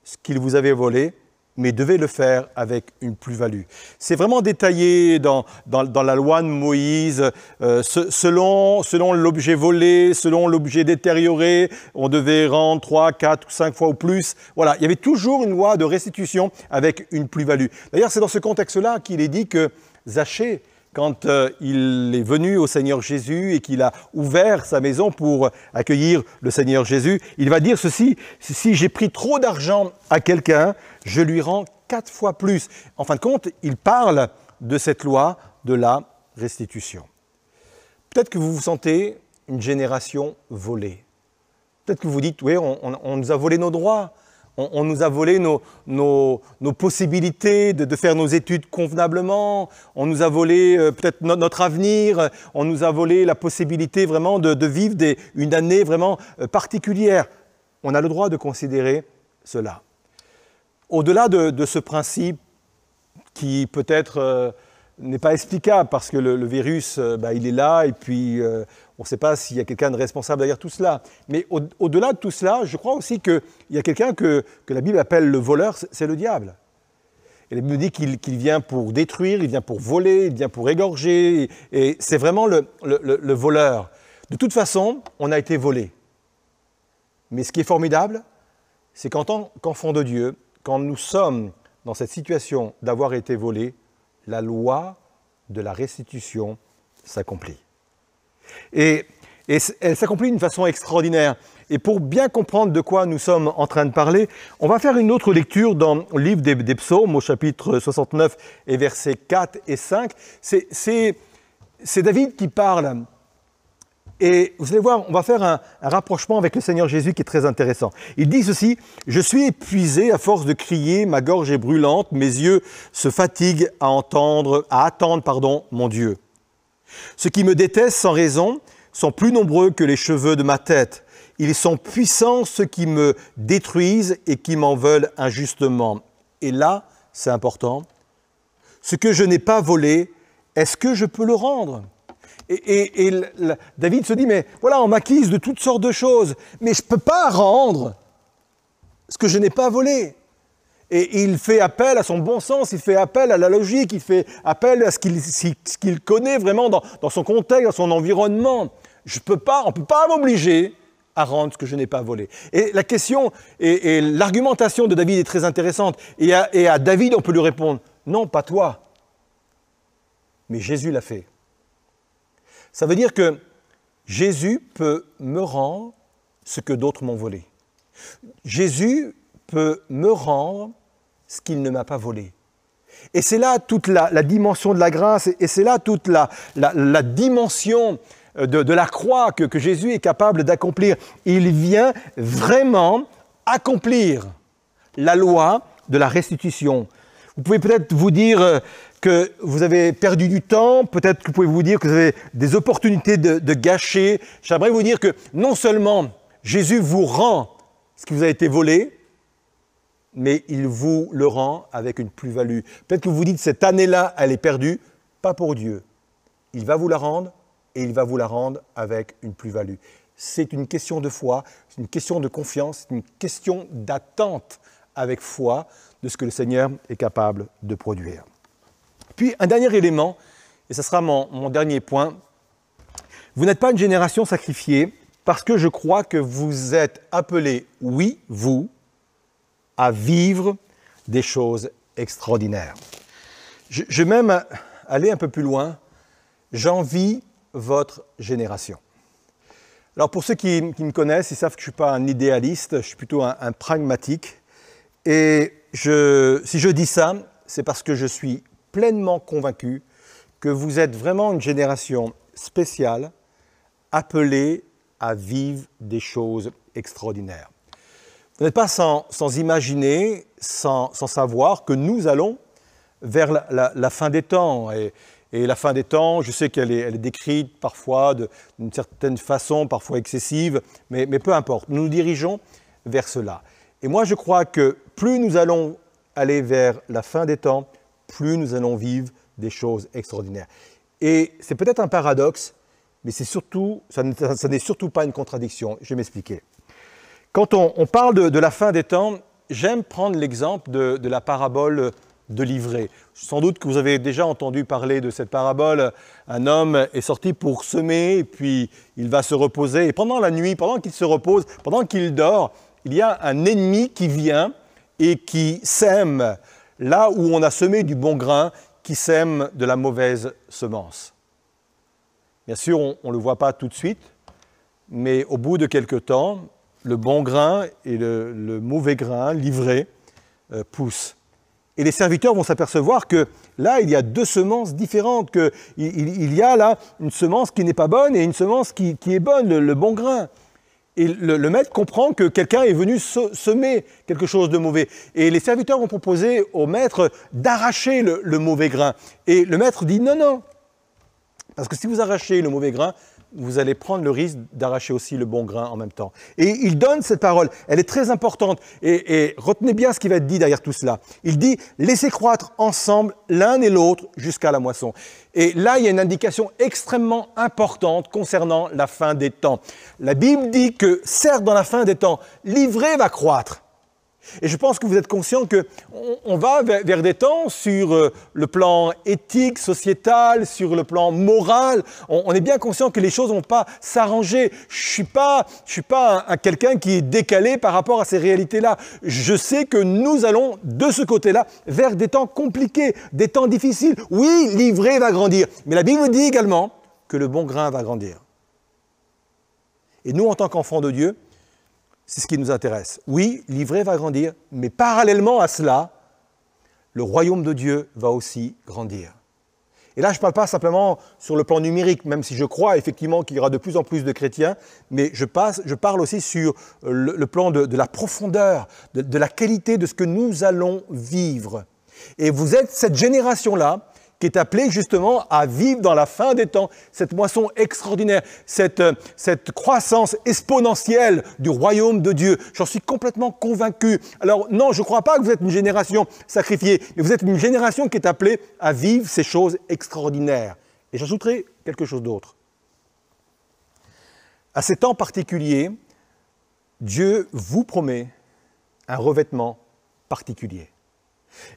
ce qu'il vous avait volé, mais devez le faire avec une plus-value. C'est vraiment détaillé dans la loi de Moïse, selon l'objet volé, selon l'objet détérioré, on devait rendre 3, 4 ou 5 fois ou plus. Voilà, il y avait toujours une loi de restitution avec une plus-value. D'ailleurs, c'est dans ce contexte-là qu'il est dit que Zachée, quand il est venu au Seigneur Jésus et qu'il a ouvert sa maison pour accueillir le Seigneur Jésus, il va dire ceci: si j'ai pris trop d'argent à quelqu'un, je lui rends 4 fois plus. En fin de compte, il parle de cette loi de la restitution. Peut-être que vous vous sentez une génération volée. Peut-être que vous dites, oui, on nous a volé nos droits. On nous a volé nos possibilités de faire nos études convenablement, on nous a volé peut-être notre avenir, on nous a volé la possibilité vraiment de vivre une année vraiment particulière. On a le droit de considérer cela. Au-delà de ce principe qui peut-être n'est pas explicable parce que le virus, il est là et puis on ne sait pas s'il y a quelqu'un de responsable derrière tout cela. Mais au-delà de tout cela, je crois aussi qu'il y a quelqu'un que la Bible appelle le voleur, c'est le diable. Et la Bible dit qu'il vient pour détruire, il vient pour voler, il vient pour égorger, et c'est vraiment le voleur. De toute façon, on a été volé. Mais ce qui est formidable, c'est qu'en tant qu'enfant de Dieu, quand nous sommes dans cette situation d'avoir été volés, la loi de la restitution s'accomplit. Et elle s'accomplit d'une façon extraordinaire. Et pour bien comprendre de quoi nous sommes en train de parler, on va faire une autre lecture dans le livre des Psaumes, au chapitre 69 et versets 4 et 5. C'est David qui parle. Et vous allez voir, on va faire un rapprochement avec le Seigneur Jésus qui est très intéressant. Il dit ceci: « Je suis épuisé à force de crier, ma gorge est brûlante, mes yeux se fatiguent à attendre mon Dieu. Ceux qui me détestent sans raison sont plus nombreux que les cheveux de ma tête. Ils sont puissants ceux qui me détruisent et qui m'en veulent injustement. » Et là, c'est important, ce que je n'ai pas volé, est-ce que je peux le rendre ? Et David se dit, mais voilà, on m'accuse de toutes sortes de choses, mais je ne peux pas rendre ce que je n'ai pas volé. Et il fait appel à son bon sens, il fait appel à la logique, il fait appel à ce qu'il connaît vraiment dans son contexte, dans son environnement. On ne peut pas m'obliger à rendre ce que je n'ai pas volé. Et la question et l'argumentation de David est très intéressante. Et à David, on peut lui répondre, non, pas toi, mais Jésus l'a fait. Ça veut dire que Jésus peut me rendre ce que d'autres m'ont volé. Jésus peut me rendre ce qu'il ne m'a pas volé. Et c'est là toute la dimension de la grâce, et c'est là toute la dimension de la croix que Jésus est capable d'accomplir. Il vient vraiment accomplir la loi de la restitution. Vous pouvez peut-être vous dire que vous avez perdu du temps, peut-être que vous pouvez vous dire que vous avez des opportunités de gâcher. J'aimerais vous dire que non seulement Jésus vous rend ce qui vous a été volé, mais il vous le rend avec une plus-value. Peut-être que vous vous dites, cette année-là, elle est perdue, pas pour Dieu. Il va vous la rendre, et il va vous la rendre avec une plus-value. C'est une question de foi, c'est une question de confiance, c'est une question d'attente avec foi de ce que le Seigneur est capable de produire. Puis un dernier élément, et ce sera mon dernier point, vous n'êtes pas une génération sacrifiée parce que je crois que vous êtes appelés, oui, vous, à vivre des choses extraordinaires. Je vais même aller un peu plus loin, j'envie votre génération. Alors pour ceux qui me connaissent, ils savent que je ne suis pas un idéaliste, je suis plutôt un pragmatique. Et si je dis ça, c'est parce que je suis pleinement convaincu que vous êtes vraiment une génération spéciale, appelée à vivre des choses extraordinaires. Vous n'êtes pas sans imaginer, sans savoir que nous allons vers la fin des temps. Et la fin des temps, je sais qu'elle est décrite parfois d'une certaine façon, parfois excessive, mais peu importe. Nous nous dirigeons vers cela. Et moi, je crois que plus nous allons aller vers la fin des temps, plus nous allons vivre des choses extraordinaires. Et c'est peut-être un paradoxe, mais ça n'est surtout pas une contradiction. Je vais m'expliquer. Quand on parle de la fin des temps, j'aime prendre l'exemple de la parabole de l'ivraie. Sans doute que vous avez déjà entendu parler de cette parabole. Un homme est sorti pour semer, et puis il va se reposer. Et pendant la nuit, pendant qu'il se repose, pendant qu'il dort, il y a un ennemi qui vient et qui sème là où on a semé du bon grain, qui sème de la mauvaise semence. Bien sûr, on ne le voit pas tout de suite, mais au bout de quelque temps, le bon grain et le mauvais grain, l'ivraie, poussent. Et les serviteurs vont s'apercevoir que là, il y a deux semences différentes, qu'il y a là une semence qui n'est pas bonne et une semence qui est bonne, le bon grain. Et le maître comprend que quelqu'un est venu semer quelque chose de mauvais. Et les serviteurs vont proposer au maître d'arracher le mauvais grain. Et le maître dit non, non. Parce que si vous arrachez le mauvais grain, vous allez prendre le risque d'arracher aussi le bon grain en même temps. Et il donne cette parole, elle est très importante. Et retenez bien ce qui va être dit derrière tout cela. Il dit « Laissez croître ensemble l'un et l'autre jusqu'à la moisson ». Et là, il y a une indication extrêmement importante concernant la fin des temps. La Bible dit que, certes, dans la fin des temps, l'ivraie va croître. Et je pense que vous êtes conscient qu'on va vers des temps sur le plan éthique, sociétal, sur le plan moral. On est bien conscient que les choses ne vont pas s'arranger. Je ne suis pas quelqu'un qui est décalé par rapport à ces réalités-là. Je sais que nous allons, de ce côté-là, vers des temps compliqués, des temps difficiles. Oui, l'ivraie va grandir, mais la Bible dit également que le bon grain va grandir. Et nous, en tant qu'enfants de Dieu, c'est ce qui nous intéresse. Oui, l'ivraie va grandir, mais parallèlement à cela, le royaume de Dieu va aussi grandir. Et là, je ne parle pas simplement sur le plan numérique, même si je crois effectivement qu'il y aura de plus en plus de chrétiens, mais je parle aussi sur le plan de la profondeur, de la qualité de ce que nous allons vivre. Et vous êtes cette génération-là qui est appelée justement à vivre dans la fin des temps, cette moisson extraordinaire, cette croissance exponentielle du royaume de Dieu. J'en suis complètement convaincu. Alors non, je ne crois pas que vous êtes une génération sacrifiée, mais vous êtes une génération qui est appelée à vivre ces choses extraordinaires. Et j'ajouterai quelque chose d'autre. À ces temps particuliers, Dieu vous promet un revêtement particulier.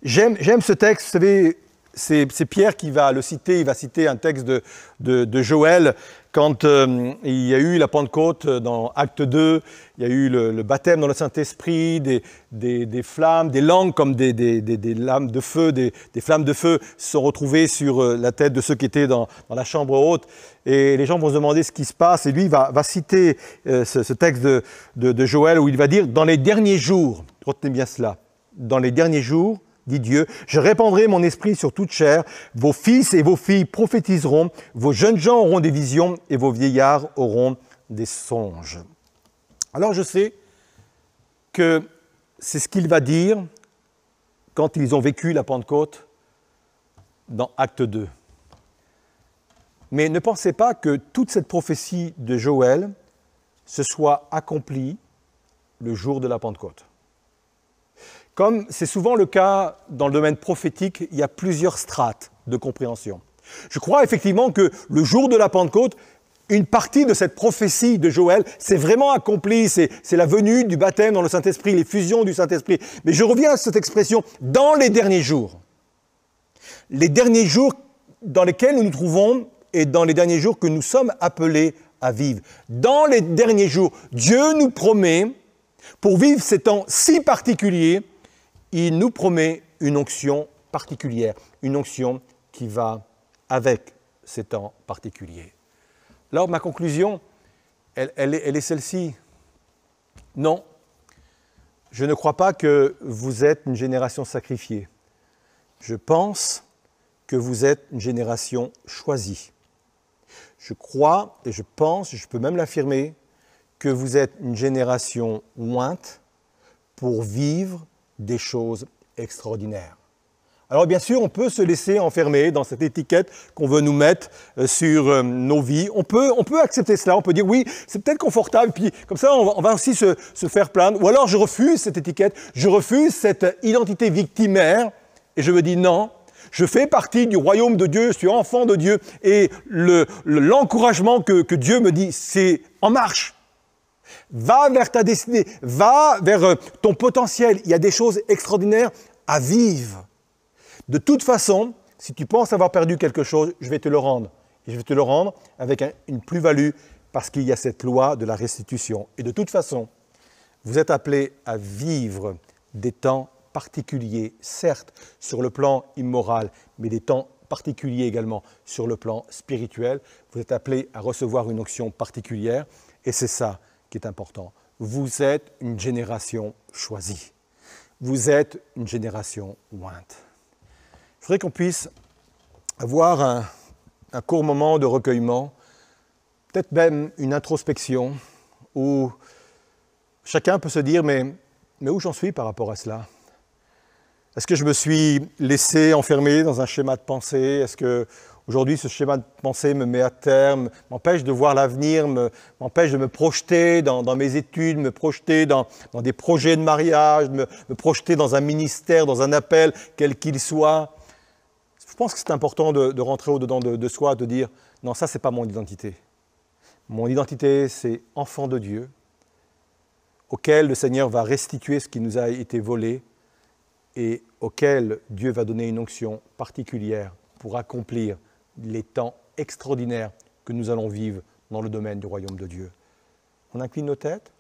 J'aime ce texte, vous savez. C'est Pierre qui va le citer, il va citer un texte de Joël quand il y a eu la Pentecôte dans Acte 2, il y a eu le baptême dans le Saint-Esprit, des flammes, des langues comme des lames de feu, des flammes de feu se sont retrouvées sur la tête de ceux qui étaient dans la chambre haute. Et les gens vont se demander ce qui se passe. Et lui va citer ce texte de Joël où il va dire « Dans les derniers jours », retenez bien cela, « Dans les derniers jours », dit Dieu, « Je répandrai mon esprit sur toute chair, vos fils et vos filles prophétiseront, vos jeunes gens auront des visions et vos vieillards auront des songes. » Alors je sais que c'est ce qu'il va dire quand ils ont vécu la Pentecôte dans Acte 2. Mais ne pensez pas que toute cette prophétie de Joël se soit accomplie le jour de la Pentecôte. Comme c'est souvent le cas dans le domaine prophétique, il y a plusieurs strates de compréhension. Je crois effectivement que le jour de la Pentecôte, une partie de cette prophétie de Joël s'est vraiment accomplie. C'est la venue du baptême dans le Saint-Esprit, les fusions du Saint-Esprit. Mais je reviens à cette expression « dans les derniers jours ». Les derniers jours dans lesquels nous nous trouvons et dans les derniers jours que nous sommes appelés à vivre. Dans les derniers jours, Dieu nous promet, pour vivre ces temps si particuliers, il nous promet une onction particulière, une onction qui va avec ces temps particuliers. Alors ma conclusion, elle est celle-ci. Non, je ne crois pas que vous êtes une génération sacrifiée. Je pense que vous êtes une génération choisie. Je crois et je pense, je peux même l'affirmer, que vous êtes une génération ointe pour vivre des choses extraordinaires. Alors bien sûr, on peut se laisser enfermer dans cette étiquette qu'on veut nous mettre sur nos vies. On peut accepter cela, on peut dire oui, c'est peut-être confortable, puis comme ça on va aussi se faire plaindre. Ou alors je refuse cette étiquette, je refuse cette identité victimaire et je me dis non, je fais partie du royaume de Dieu, je suis enfant de Dieu et l'encouragement que Dieu me dit, c'est en marche. Va vers ta destinée, va vers ton potentiel. Il y a des choses extraordinaires à vivre. De toute façon, si tu penses avoir perdu quelque chose, je vais te le rendre. Et je vais te le rendre avec une plus-value parce qu'il y a cette loi de la restitution. Et de toute façon, vous êtes appelés à vivre des temps particuliers, certes sur le plan immoral, mais des temps particuliers également sur le plan spirituel. Vous êtes appelés à recevoir une onction particulière et c'est ça qui est important. Vous êtes une génération choisie. Vous êtes une génération ointe. Je voudrais qu'on puisse avoir un court moment de recueillement, peut-être même une introspection où chacun peut se dire mais où j'en suis par rapport à cela? Est-ce que je me suis laissé enfermer dans un schéma de pensée? Est-ce que aujourd'hui ce schéma de pensée me met à terme, m'empêche de voir l'avenir, m'empêche de me projeter dans mes études, me projeter dans des projets de mariage, me projeter dans un ministère, dans un appel, quel qu'il soit? Je pense que c'est important de rentrer au-dedans de soi, de dire non, ça c'est pas mon identité. Mon identité, c'est enfant de Dieu, auquel le Seigneur va restituer ce qui nous a été volé et auquel Dieu va donner une onction particulière pour accomplir les temps extraordinaires que nous allons vivre dans le domaine du royaume de Dieu. On incline nos têtes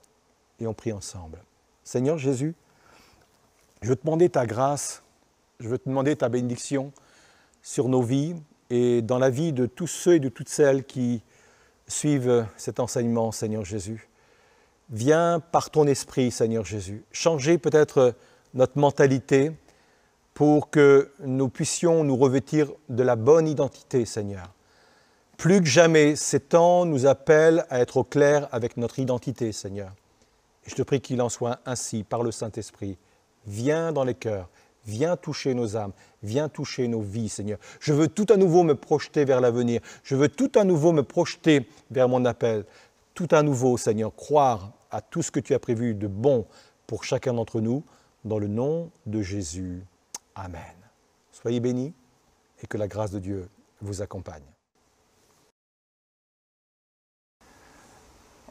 et on prie ensemble. Seigneur Jésus, je veux te demander ta grâce, je veux te demander ta bénédiction sur nos vies et dans la vie de tous ceux et de toutes celles qui suivent cet enseignement, Seigneur Jésus. Viens par ton esprit, Seigneur Jésus, changer peut-être notre mentalité pour que nous puissions nous revêtir de la bonne identité, Seigneur. Plus que jamais, ces temps nous appellent à être au clair avec notre identité, Seigneur. Et je te prie qu'il en soit ainsi par le Saint-Esprit. Viens dans les cœurs, viens toucher nos âmes, viens toucher nos vies, Seigneur. Je veux tout à nouveau me projeter vers l'avenir. Je veux tout à nouveau me projeter vers mon appel. Tout à nouveau, Seigneur, croire à tout ce que tu as prévu de bon pour chacun d'entre nous, dans le nom de Jésus. Amen. Soyez bénis et que la grâce de Dieu vous accompagne.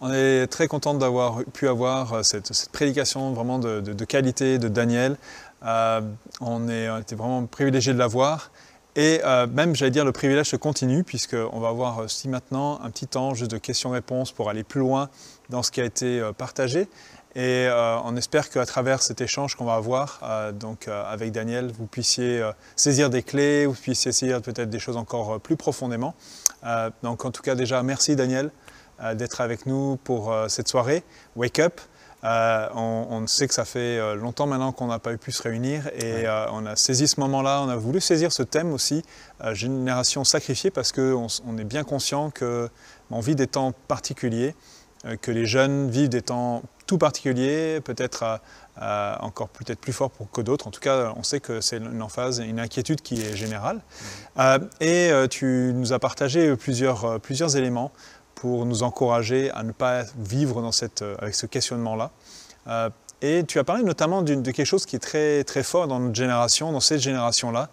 On est très content d'avoir pu avoir cette prédication vraiment de qualité de Daniel. On était vraiment privilégiés de l'avoir. Et même, j'allais dire, le privilège se continue puisqu'on va avoir aussi maintenant un petit temps juste de questions-réponses pour aller plus loin dans ce qui a été partagé. Et on espère qu'à travers cet échange qu'on va avoir avec Daniel, vous puissiez saisir des clés, vous puissiez saisir peut-être des choses encore plus profondément. Donc en tout cas déjà, merci Daniel d'être avec nous pour cette soirée Wake Up. On sait que ça fait longtemps maintenant qu'on n'a pas pu se réunir et on a saisi ce moment-là, on a voulu saisir ce thème aussi, génération sacrifiée, parce qu'on est bien conscient qu'on vit des temps particuliers, que les jeunes vivent des temps tout particuliers, peut-être encore peut-être plus fort que d'autres. En tout cas, on sait que c'est une emphase, une inquiétude qui est générale. Et tu nous as partagé plusieurs éléments pour nous encourager à ne pas vivre avec ce questionnement-là. Et tu as parlé notamment de quelque chose qui est très, très fort dans notre génération, dans cette génération-là.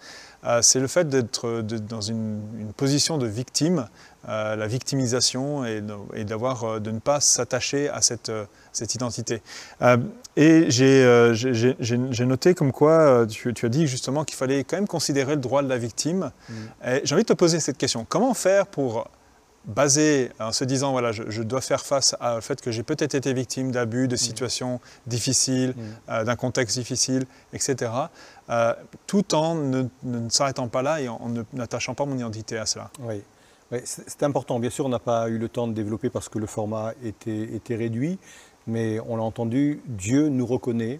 C'est le fait d'être dans une position de victime, la victimisation et de ne pas s'attacher à cette identité. Et j'ai noté comme quoi tu as dit justement qu'il fallait quand même considérer le droit de la victime. J'ai envie de te poser cette question. Comment faire pour basé en se disant, voilà, je dois faire face au fait que j'ai peut-être été victime d'abus, de situations difficiles, d'un contexte difficile, etc., tout en ne s'arrêtant pas là et en n'attachant pas mon identité à cela. Oui, c'est important. Bien sûr, on n'a pas eu le temps de développer parce que le format était réduit, mais on l'a entendu, Dieu nous reconnaît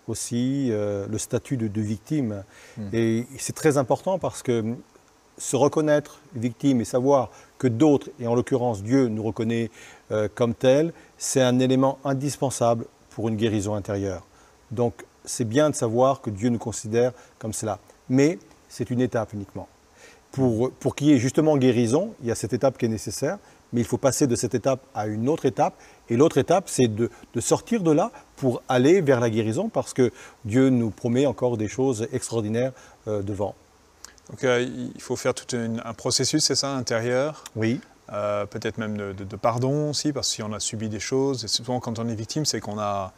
aussi le statut de victime. Et c'est très important parce que se reconnaître victime et savoir que d'autres, et en l'occurrence Dieu nous reconnaît comme tel, c'est un élément indispensable pour une guérison intérieure. Donc c'est bien de savoir que Dieu nous considère comme cela. Mais c'est une étape uniquement. Pour qu'il y ait justement guérison, il y a cette étape qui est nécessaire, mais il faut passer de cette étape à une autre étape. Et l'autre étape, c'est de sortir de là pour aller vers la guérison, parce que Dieu nous promet encore des choses extraordinaires devant. Donc il faut faire tout un processus, c'est ça, intérieur, oui. peut-être même de pardon aussi, parce que si on a subi des choses, et souvent quand on est victime, c'est qu'on a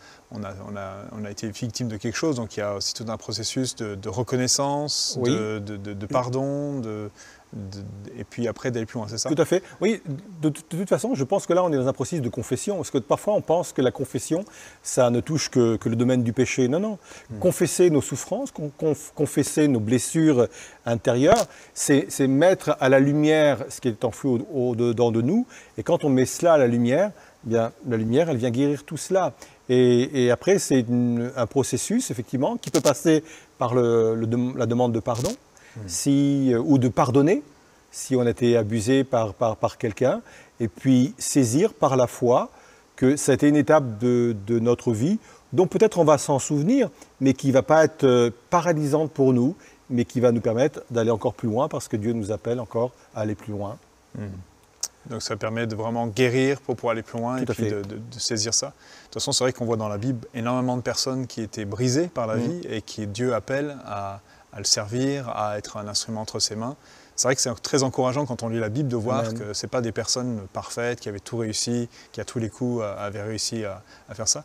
été victime de quelque chose, donc il y a aussi tout un processus de reconnaissance, oui. de pardon, et puis après d'aller plus loin, c'est ça? Tout à fait. Oui, de toute façon, je pense que là, on est dans un processus de confession, parce que parfois, on pense que la confession, ça ne touche que le domaine du péché. Non, non. Confesser nos souffrances, confesser nos blessures intérieures, c'est mettre à la lumière ce qui est enfoui au-dedans de nous, et quand on met cela à la lumière, eh bien, la lumière, elle vient guérir tout cela. Et après, c'est un processus, effectivement, qui peut passer par la demande de pardon, ou de pardonner, si on a été abusé par quelqu'un, et puis saisir par la foi que ça a été une étape de notre vie, dont peut-être on va s'en souvenir, mais qui ne va pas être paralysante pour nous, mais qui va nous permettre d'aller encore plus loin, parce que Dieu nous appelle encore à aller plus loin. Donc ça permet de vraiment guérir pour pouvoir aller plus loin et puis de saisir ça. De toute façon, c'est vrai qu'on voit dans la Bible énormément de personnes qui étaient brisées par la vie et qui Dieu appelle à le servir, à être un instrument entre ses mains. C'est vrai que c'est très encourageant quand on lit la Bible de voir que ce n'est pas des personnes parfaites, qui avaient tout réussi, qui à tous les coups avaient réussi à faire ça.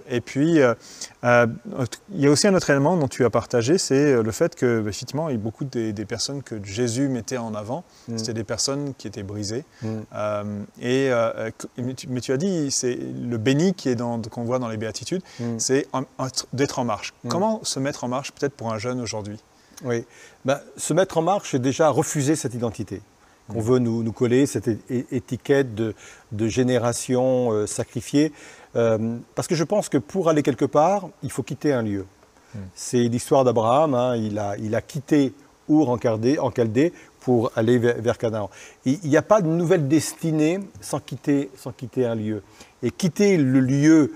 Et puis, il y a aussi un autre élément dont tu as partagé, c'est le fait que, effectivement, il y a beaucoup des personnes que Jésus mettait en avant, c'était des personnes qui étaient brisées. Mais tu as dit, c'est le béni qu'on voit dans les béatitudes, c'est d'être en marche. Comment se mettre en marche, peut-être pour un jeune aujourd'hui? Oui, se mettre en marche, c'est déjà refuser cette identité qu'on veut nous coller, cette étiquette de génération sacrifiée. Parce que je pense que pour aller quelque part, il faut quitter un lieu. C'est l'histoire d'Abraham, hein, il a quitté Our en Chaldée pour aller vers Canaan. Il n'y a pas de nouvelle destinée sans quitter un lieu. Et quitter le lieu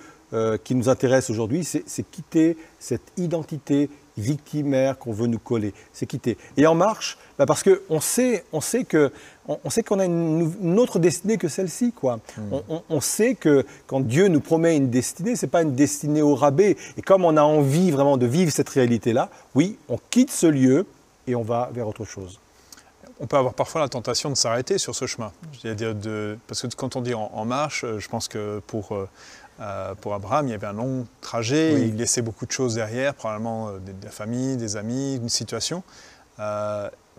qui nous intéresse aujourd'hui, c'est quitter cette identité victimaire qu'on veut nous coller, c'est quitter. Et en marche, parce qu'on sait qu'on a une autre destinée que celle-ci, quoi. On sait que quand Dieu nous promet une destinée, c'est pas une destinée au rabais. Et comme on a envie vraiment de vivre cette réalité-là, oui, on quitte ce lieu et on va vers autre chose. On peut avoir parfois la tentation de s'arrêter sur ce chemin. Parce que quand on dit en marche, je pense que pour Abraham, il y avait un long trajet, il laissait beaucoup de choses derrière, probablement de la famille, des amis, une situation.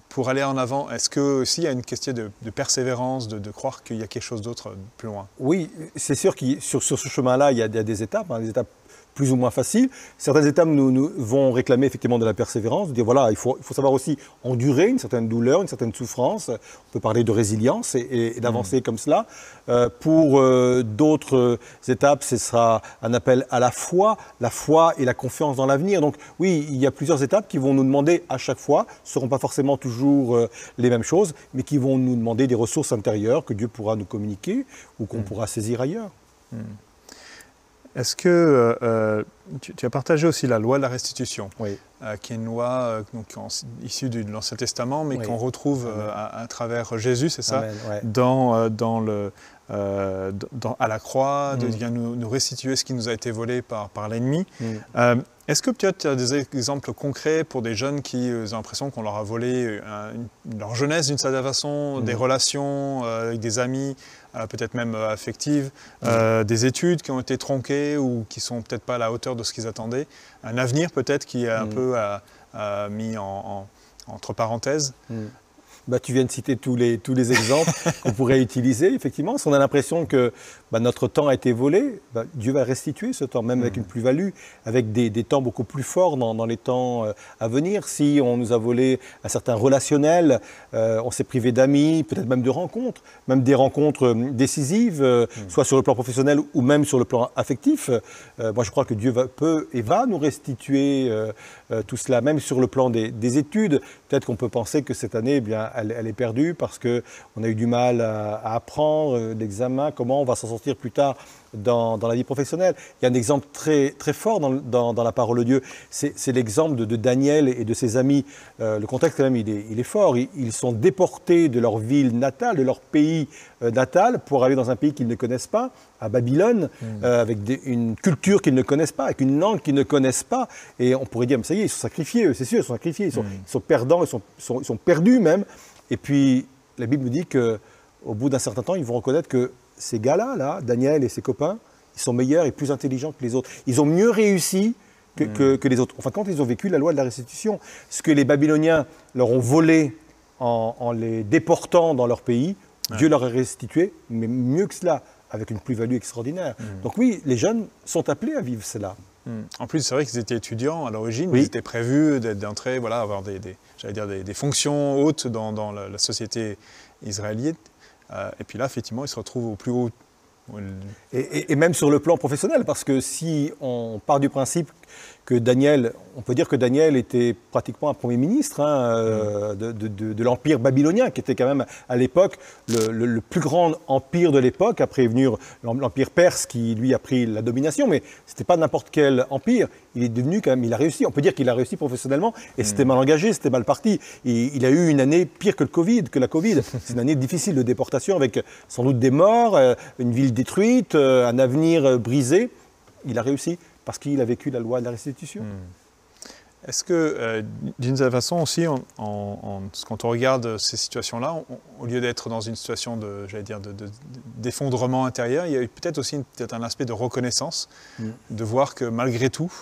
Pour aller en avant, est-ce qu'il y a une question de persévérance, de croire qu'il y a quelque chose d'autre plus loin? Oui, c'est sûr que sur ce chemin-là, il y a des étapes plus ou moins faciles. Certaines étapes nous vont réclamer effectivement de la persévérance, de dire voilà, il faut savoir aussi endurer une certaine douleur, une certaine souffrance. On peut parler de résilience et d'avancer comme cela. Pour d'autres étapes, ce sera un appel à la foi et la confiance dans l'avenir. Donc oui, il y a plusieurs étapes qui vont nous demander à chaque fois, ce ne seront pas forcément toujours les mêmes choses, mais qui vont nous demander des ressources intérieures que Dieu pourra nous communiquer ou qu'on pourra saisir ailleurs. Est-ce que tu as partagé aussi la loi de la restitution, qui est une loi issue de l'Ancien Testament, mais qu'on retrouve à travers Jésus, c'est ça? À la croix, de vient nous restituer ce qui nous a été volé par l'ennemi. Est-ce que peut-être tu as des exemples concrets pour des jeunes qui ont l'impression qu'on leur a volé leur jeunesse d'une certaine façon, des relations avec des amis, peut-être même affectives, des études qui ont été tronquées ou qui ne sont peut-être pas à la hauteur de ce qu'ils attendaient, un avenir peut-être qui est un peu mis entre parenthèses? Tu viens de citer tous les exemples qu'on pourrait utiliser, effectivement. Si on a l'impression que notre temps a été volé, Dieu va restituer ce temps, même avec une plus-value, avec des temps beaucoup plus forts dans les temps à venir. Si on nous a volé un certain relationnel, on s'est privé d'amis, peut-être même de rencontres, même des rencontres décisives, soit sur le plan professionnel ou même sur le plan affectif. Moi, je crois que Dieu peut et va nous restituer tout cela, même sur le plan des études. Peut-être qu'on peut penser que cette année, elle est perdue parce qu'on a eu du mal à apprendre l'examen, comment on va s'en sortir plus tard dans la vie professionnelle. Il y a un exemple très, très fort dans la parole de Dieu, c'est l'exemple de Daniel et de ses amis. Le contexte quand même, il est fort. Ils sont déportés de leur ville natale, de leur pays natal, pour aller dans un pays qu'ils ne connaissent pas, à Babylone, avec une culture qu'ils ne connaissent pas, avec une langue qu'ils ne connaissent pas. Et on pourrait dire, mais ça y est, ils sont sacrifiés, eux, c'est sûr, ils sont sacrifiés, ils sont perdants, ils sont perdus même. Et puis, la Bible nous dit que au bout d'un certain temps, ils vont reconnaître que ces gars-là, là, Daniel et ses copains, ils sont meilleurs et plus intelligents que les autres. Ils ont mieux réussi que les autres. En fin de compte, ils ont vécu la loi de la restitution. Ce que les Babyloniens leur ont volé en les déportant dans leur pays, Dieu leur a restitué, mais mieux que cela, avec une plus-value extraordinaire. Donc oui, les jeunes sont appelés à vivre cela. En plus, c'est vrai qu'ils étaient étudiants à l'origine, ils étaient prévus d'entrer, voilà, avoir des fonctions hautes dans la société israélite. Et puis là, effectivement, ils se retrouvent au plus haut. Et même sur le plan professionnel, parce que si on part du principe que Daniel, on peut dire que Daniel était pratiquement un premier ministre de l'empire babylonien, qui était quand même à l'époque le plus grand empire de l'époque, après est venu l'empire perse qui lui a pris la domination, mais ce n'était pas n'importe quel empire, il est devenu quand même, il a réussi, on peut dire qu'il a réussi professionnellement, et c'était mal engagé, c'était mal parti. Il a eu une année pire que la Covid, c'est une année difficile de déportation avec sans doute des morts, une ville détruite, un avenir brisé. Il a réussi parce qu'il a vécu la loi de la restitution. Est-ce que, d'une certaine façon aussi, quand on regarde ces situations-là, au lieu d'être dans une situation d'effondrement intérieur, il y a peut-être aussi un aspect de reconnaissance, de voir que malgré tout,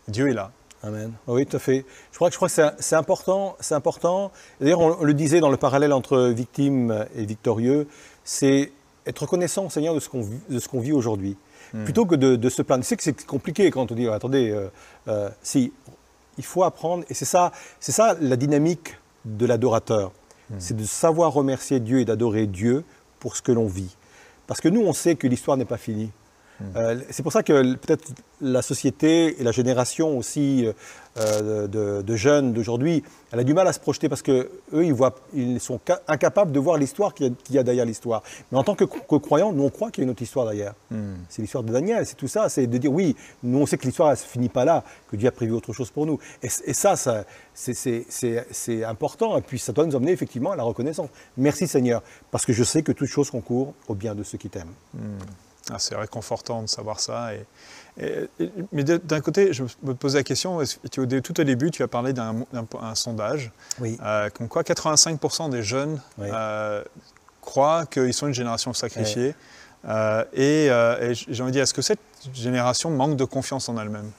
Dieu est là. Amen. Oui, tout à fait. Je crois que c'est important. C'est important. D'ailleurs, on le disait dans le parallèle entre victime et victorieux, c'est être reconnaissant au Seigneur de ce qu'on vit aujourd'hui. Plutôt que de se plaindre. Je sais que c'est compliqué quand on dit, attendez, si, il faut apprendre, et c'est ça la dynamique de l'adorateur. C'est de savoir remercier Dieu et d'adorer Dieu pour ce que l'on vit. Parce que nous, on sait que l'histoire n'est pas finie. C'est pour ça que peut-être la société et la génération aussi de jeunes d'aujourd'hui, elle a du mal à se projeter parce qu'eux, ils sont incapables de voir l'histoire qu'il y a derrière l'histoire. Mais en tant que croyants, nous on croit qu'il y a une autre histoire derrière. C'est l'histoire de Daniel, c'est tout ça, c'est de dire oui, nous on sait que l'histoire ne se finit pas là, que Dieu a prévu autre chose pour nous. Et ça c'est important, et puis ça doit nous amener effectivement à la reconnaissance. Merci Seigneur, parce que je sais que toute chose concourt au bien de ceux qui t'aiment. C'est réconfortant de savoir ça. Mais d'un côté, je me posais la question, tout au début, tu as parlé d'un sondage, comme quoi 85% des jeunes croient qu'ils sont une génération sacrifiée. Et j'ai envie de dire, est-ce que cette génération manque de confiance en elle-même?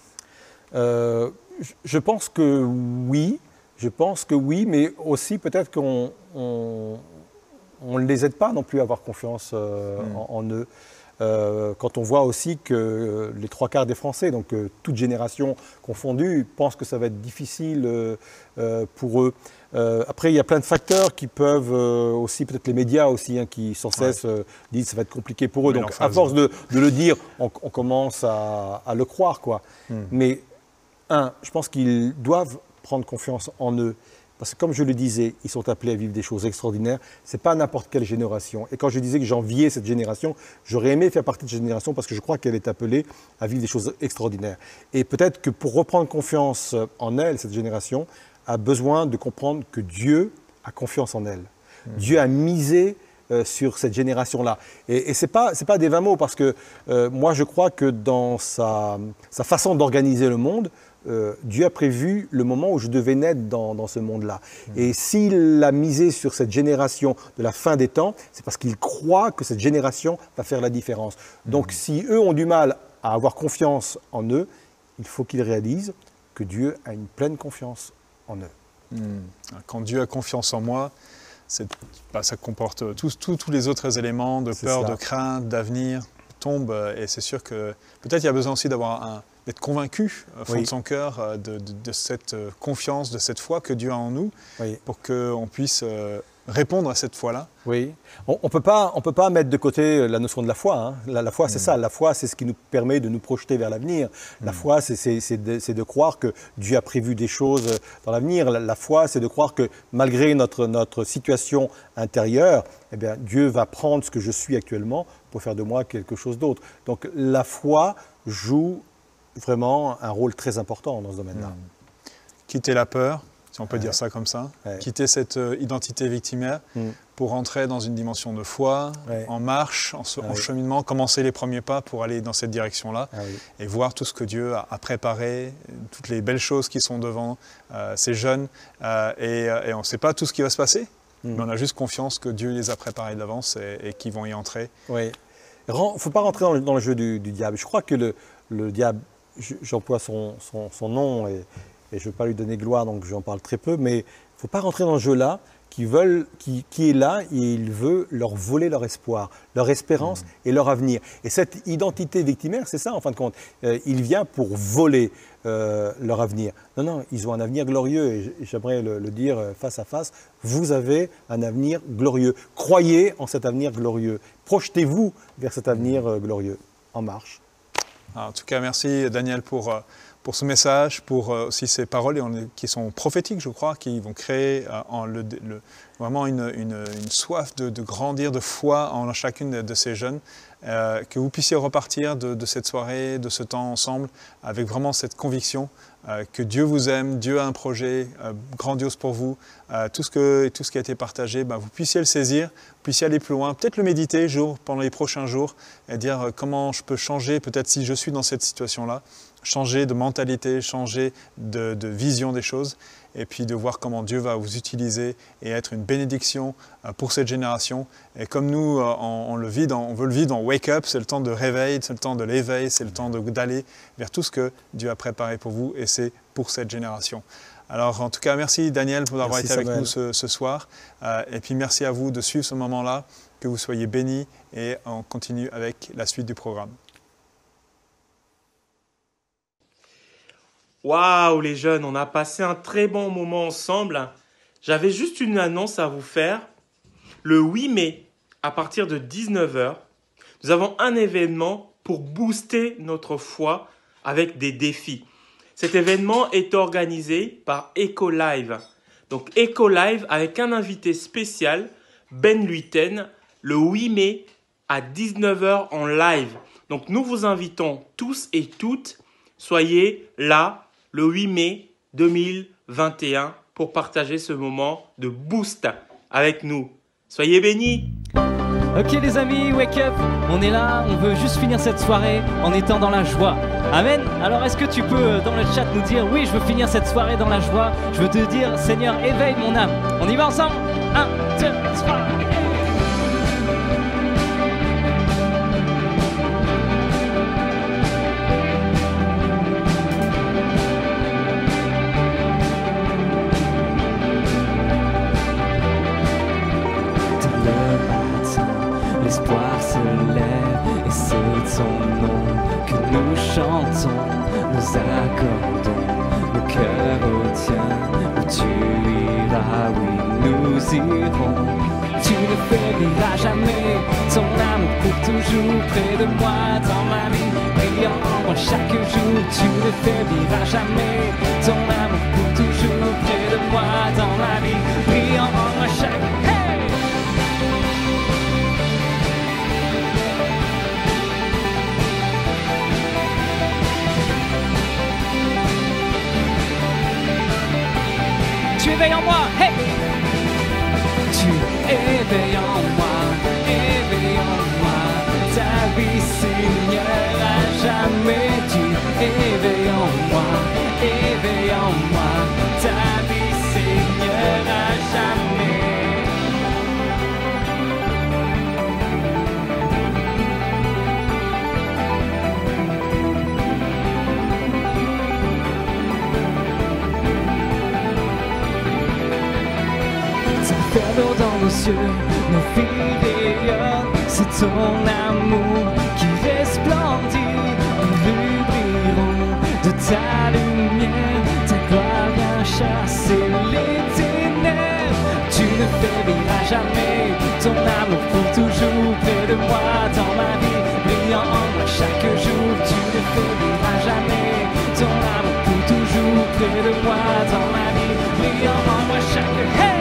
Je pense que oui. Mais aussi peut-être qu'on ne les aide pas non plus à avoir confiance en eux. Quand on voit aussi que les 3/4 des Français, donc toute génération confondue, pensent que ça va être difficile pour eux. Après, il y a plein de facteurs qui peuvent aussi, peut-être les médias aussi, qui sans cesse disent que ça va être compliqué pour eux. Donc à force de le dire, on commence à le croire, quoi. Mais je pense qu'ils doivent prendre confiance en eux. Parce que comme je le disais, ils sont appelés à vivre des choses extraordinaires. Ce n'est pas n'importe quelle génération. Et quand je disais que j'enviais cette génération, j'aurais aimé faire partie de cette génération parce que je crois qu'elle est appelée à vivre des choses extraordinaires. Et peut-être que pour reprendre confiance en elle, cette génération a besoin de comprendre que Dieu a confiance en elle. Dieu a misé sur cette génération-là. Et ce n'est pas des vains mots parce que moi je crois que dans sa façon d'organiser le monde, Dieu a prévu le moment où je devais naître dans ce monde-là. Et s'il a misé sur cette génération de la fin des temps, c'est parce qu'il croit que cette génération va faire la différence. Donc si eux ont du mal à avoir confiance en eux, il faut qu'ils réalisent que Dieu a une pleine confiance en eux. Quand Dieu a confiance en moi, ça comporte tous les autres éléments de peur, de crainte, d'avenir tombent. Et c'est sûr que peut-être il y a besoin aussi d'être convaincu au fond de son cœur de cette confiance, de cette foi que Dieu a en nous, pour qu'on puisse répondre à cette foi-là. Oui, on ne peut pas mettre de côté la notion de la foi. La foi, c'est ça. La foi, c'est ce qui nous permet de nous projeter vers l'avenir. La foi, c'est de croire que Dieu a prévu des choses dans l'avenir. La foi, c'est de croire que malgré notre situation intérieure, eh bien, Dieu va prendre ce que je suis actuellement pour faire de moi quelque chose d'autre. Donc la foi joue vraiment un rôle très important dans ce domaine-là. Quitter la peur, si on peut dire ça comme ça, quitter cette identité victimaire pour entrer dans une dimension de foi, en marche, en cheminement, commencer les premiers pas pour aller dans cette direction-là et voir tout ce que Dieu a préparé, toutes les belles choses qui sont devant ces jeunes et on ne sait pas tout ce qui va se passer. Mais on a juste confiance que Dieu les a préparés d'avance et qu'ils vont y entrer. Oui. Il ne faut pas rentrer dans le jeu du diable. Je crois que le diable, j'emploie son nom et je ne veux pas lui donner gloire, donc j'en parle très peu, mais il ne faut pas rentrer dans ce jeu-là qui est là et il veut leur voler leur espoir, leur espérance et leur avenir. Et cette identité victimaire, c'est ça en fin de compte. Il vient pour voler leur avenir. Non, ils ont un avenir glorieux et j'aimerais le dire face à face. Vous avez un avenir glorieux. Croyez en cet avenir glorieux. Projetez-vous vers cet avenir glorieux. En marche. En tout cas, merci Daniel pour ce message, pour aussi ces paroles qui sont prophétiques, je crois, qui vont créer vraiment une soif de grandir, de foi en chacune de ces jeunes. Que vous puissiez repartir de cette soirée, de ce temps ensemble, avec vraiment cette conviction que Dieu vous aime, Dieu a un projet grandiose pour vous. Tout ce qui a été partagé, vous puissiez le saisir, vous puissiez aller plus loin, peut-être le méditer pendant les prochains jours et dire comment je peux changer, peut-être si je suis dans cette situation-là, changer de mentalité, changer de vision des choses et puis de voir comment Dieu va vous utiliser et être une bénédiction pour cette génération. Et comme nous, on veut le vivre dans Wake Up, c'est le temps de réveil, c'est le temps de l'éveil, c'est le temps d'aller vers tout ce que Dieu a préparé pour vous et c'est pour cette génération. Alors en tout cas, merci Daniel pour avoir été avec nous ce soir. Et puis merci à vous de suivre ce moment-là, que vous soyez bénis et on continue avec la suite du programme. Waouh les jeunes, on a passé un très bon moment ensemble. J'avais juste une annonce à vous faire. Le 8 mai, à partir de 19 h, nous avons un événement pour booster notre foi avec des défis. Cet événement est organisé par EcoLive. Donc EcoLive avec un invité spécial, Ben Luiten, le 8 mai à 19 h en live. Donc nous vous invitons tous et toutes, soyez là le 8 mai 2021 pour partager ce moment de boost avec nous. Soyez bénis! Ok les amis, wake up, on est là, on veut juste finir cette soirée en étant dans la joie. Amen. Alors est-ce que tu peux dans le chat nous dire oui, je veux finir cette soirée dans la joie. Je veux te dire Seigneur, éveille mon âme. On y va ensemble? 1, 2, 3. L'espoir se lève et c'est ton nom que nous chantons, nous accordons nos cœurs au tien. Où tu iras, oui, nous irons. Tu ne fériras jamais, ton amour pour toujours près de moi dans ma vie, brillant en moi chaque jour. Tu ne fériras jamais, ton amour pour toujours près de moi dans ma vie, brillant en moi chaque jour. Tu éveilles en moi, hey! Tu éveilles en moi, ta vie Seigneur à jamais. Tu éveilles en moi, ta vie Seigneur à jamais. Ferveur dans nos cieux, nos vies rayonnent, c'est ton amour qui resplendit. Nous brillerons de ta lumière, ta gloire vient chasser les ténèbres. Tu ne fériras jamais, ton amour pour toujours près de moi dans ma vie, brillant en moi chaque jour. Tu ne fériras jamais, ton amour pour toujours près de moi dans ma vie, brillant en moi chaque jour. Hey!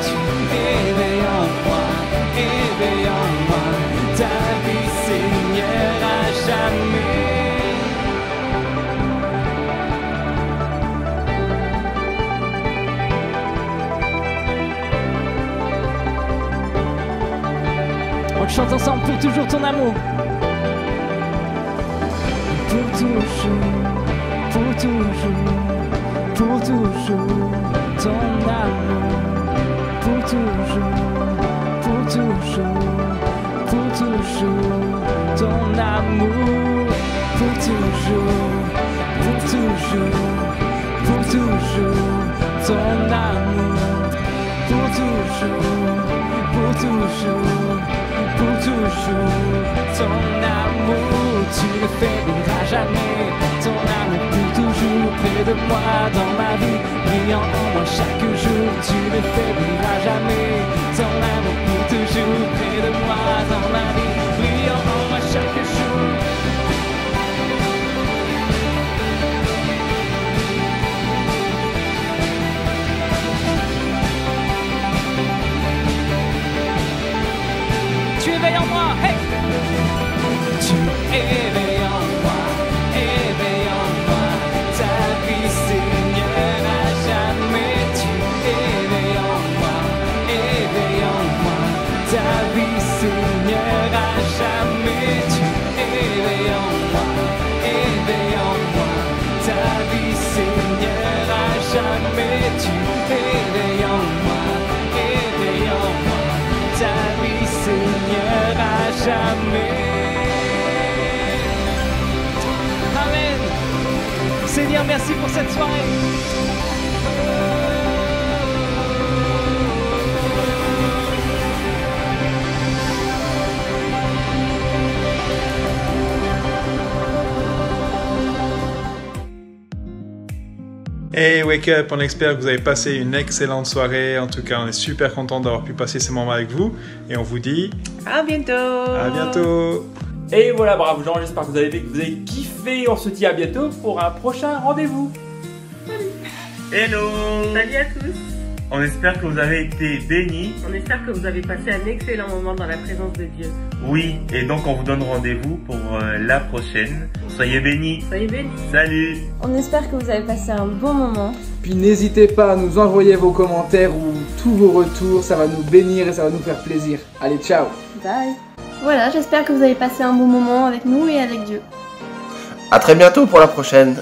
tu éveilles en moi, ta vie Seigneur à jamais. On le chante ensemble pour toujours ton amour. Pour toujours, pour toujours, pour toujours ton amour. Pour toujours, pour toujours, pour toujours ton amour. Pour toujours, pour toujours, pour toujours ton amour. Pour toujours, pour toujours, pour toujours ton amour. Tu ne faibliras jamais, ton amour pour toujours près de moi dans ma vie, brillant en moi chaque jour. Tu ne faibliras jamais, ton amour pour toujours près de moi dans ma vie, brillant en moi chaque jour. Tu éveilles en moi, hey! Tu éveilles en moi, ta vie Seigneur à jamais. Tu éveilles en moi, ta vie Seigneur à jamais. Tu éveilles en moi, ta vie Seigneur à jamais. Tu éveilles en moi, ta vie Seigneur à jamais. Amen. Seigneur, merci pour cette soirée. Hey Wake Up, on espère que vous avez passé une excellente soirée. En tout cas, on est super content d'avoir pu passer ces moments avec vous. Et on vous dit à bientôt. À bientôt. Et voilà, bravo gens, j'espère que vous avez kiffé. On se dit à bientôt pour un prochain rendez-vous. Hello. Salut à tous. On espère que vous avez été bénis. On espère que vous avez passé un excellent moment dans la présence de Dieu. Oui, et donc on vous donne rendez-vous pour la prochaine. Soyez bénis. Soyez bénis. Salut. On espère que vous avez passé un bon moment. Puis n'hésitez pas à nous envoyer vos commentaires ou tous vos retours, ça va nous bénir et ça va nous faire plaisir. Allez, ciao. Bye. Voilà, j'espère que vous avez passé un bon moment avec nous et avec Dieu. À très bientôt pour la prochaine.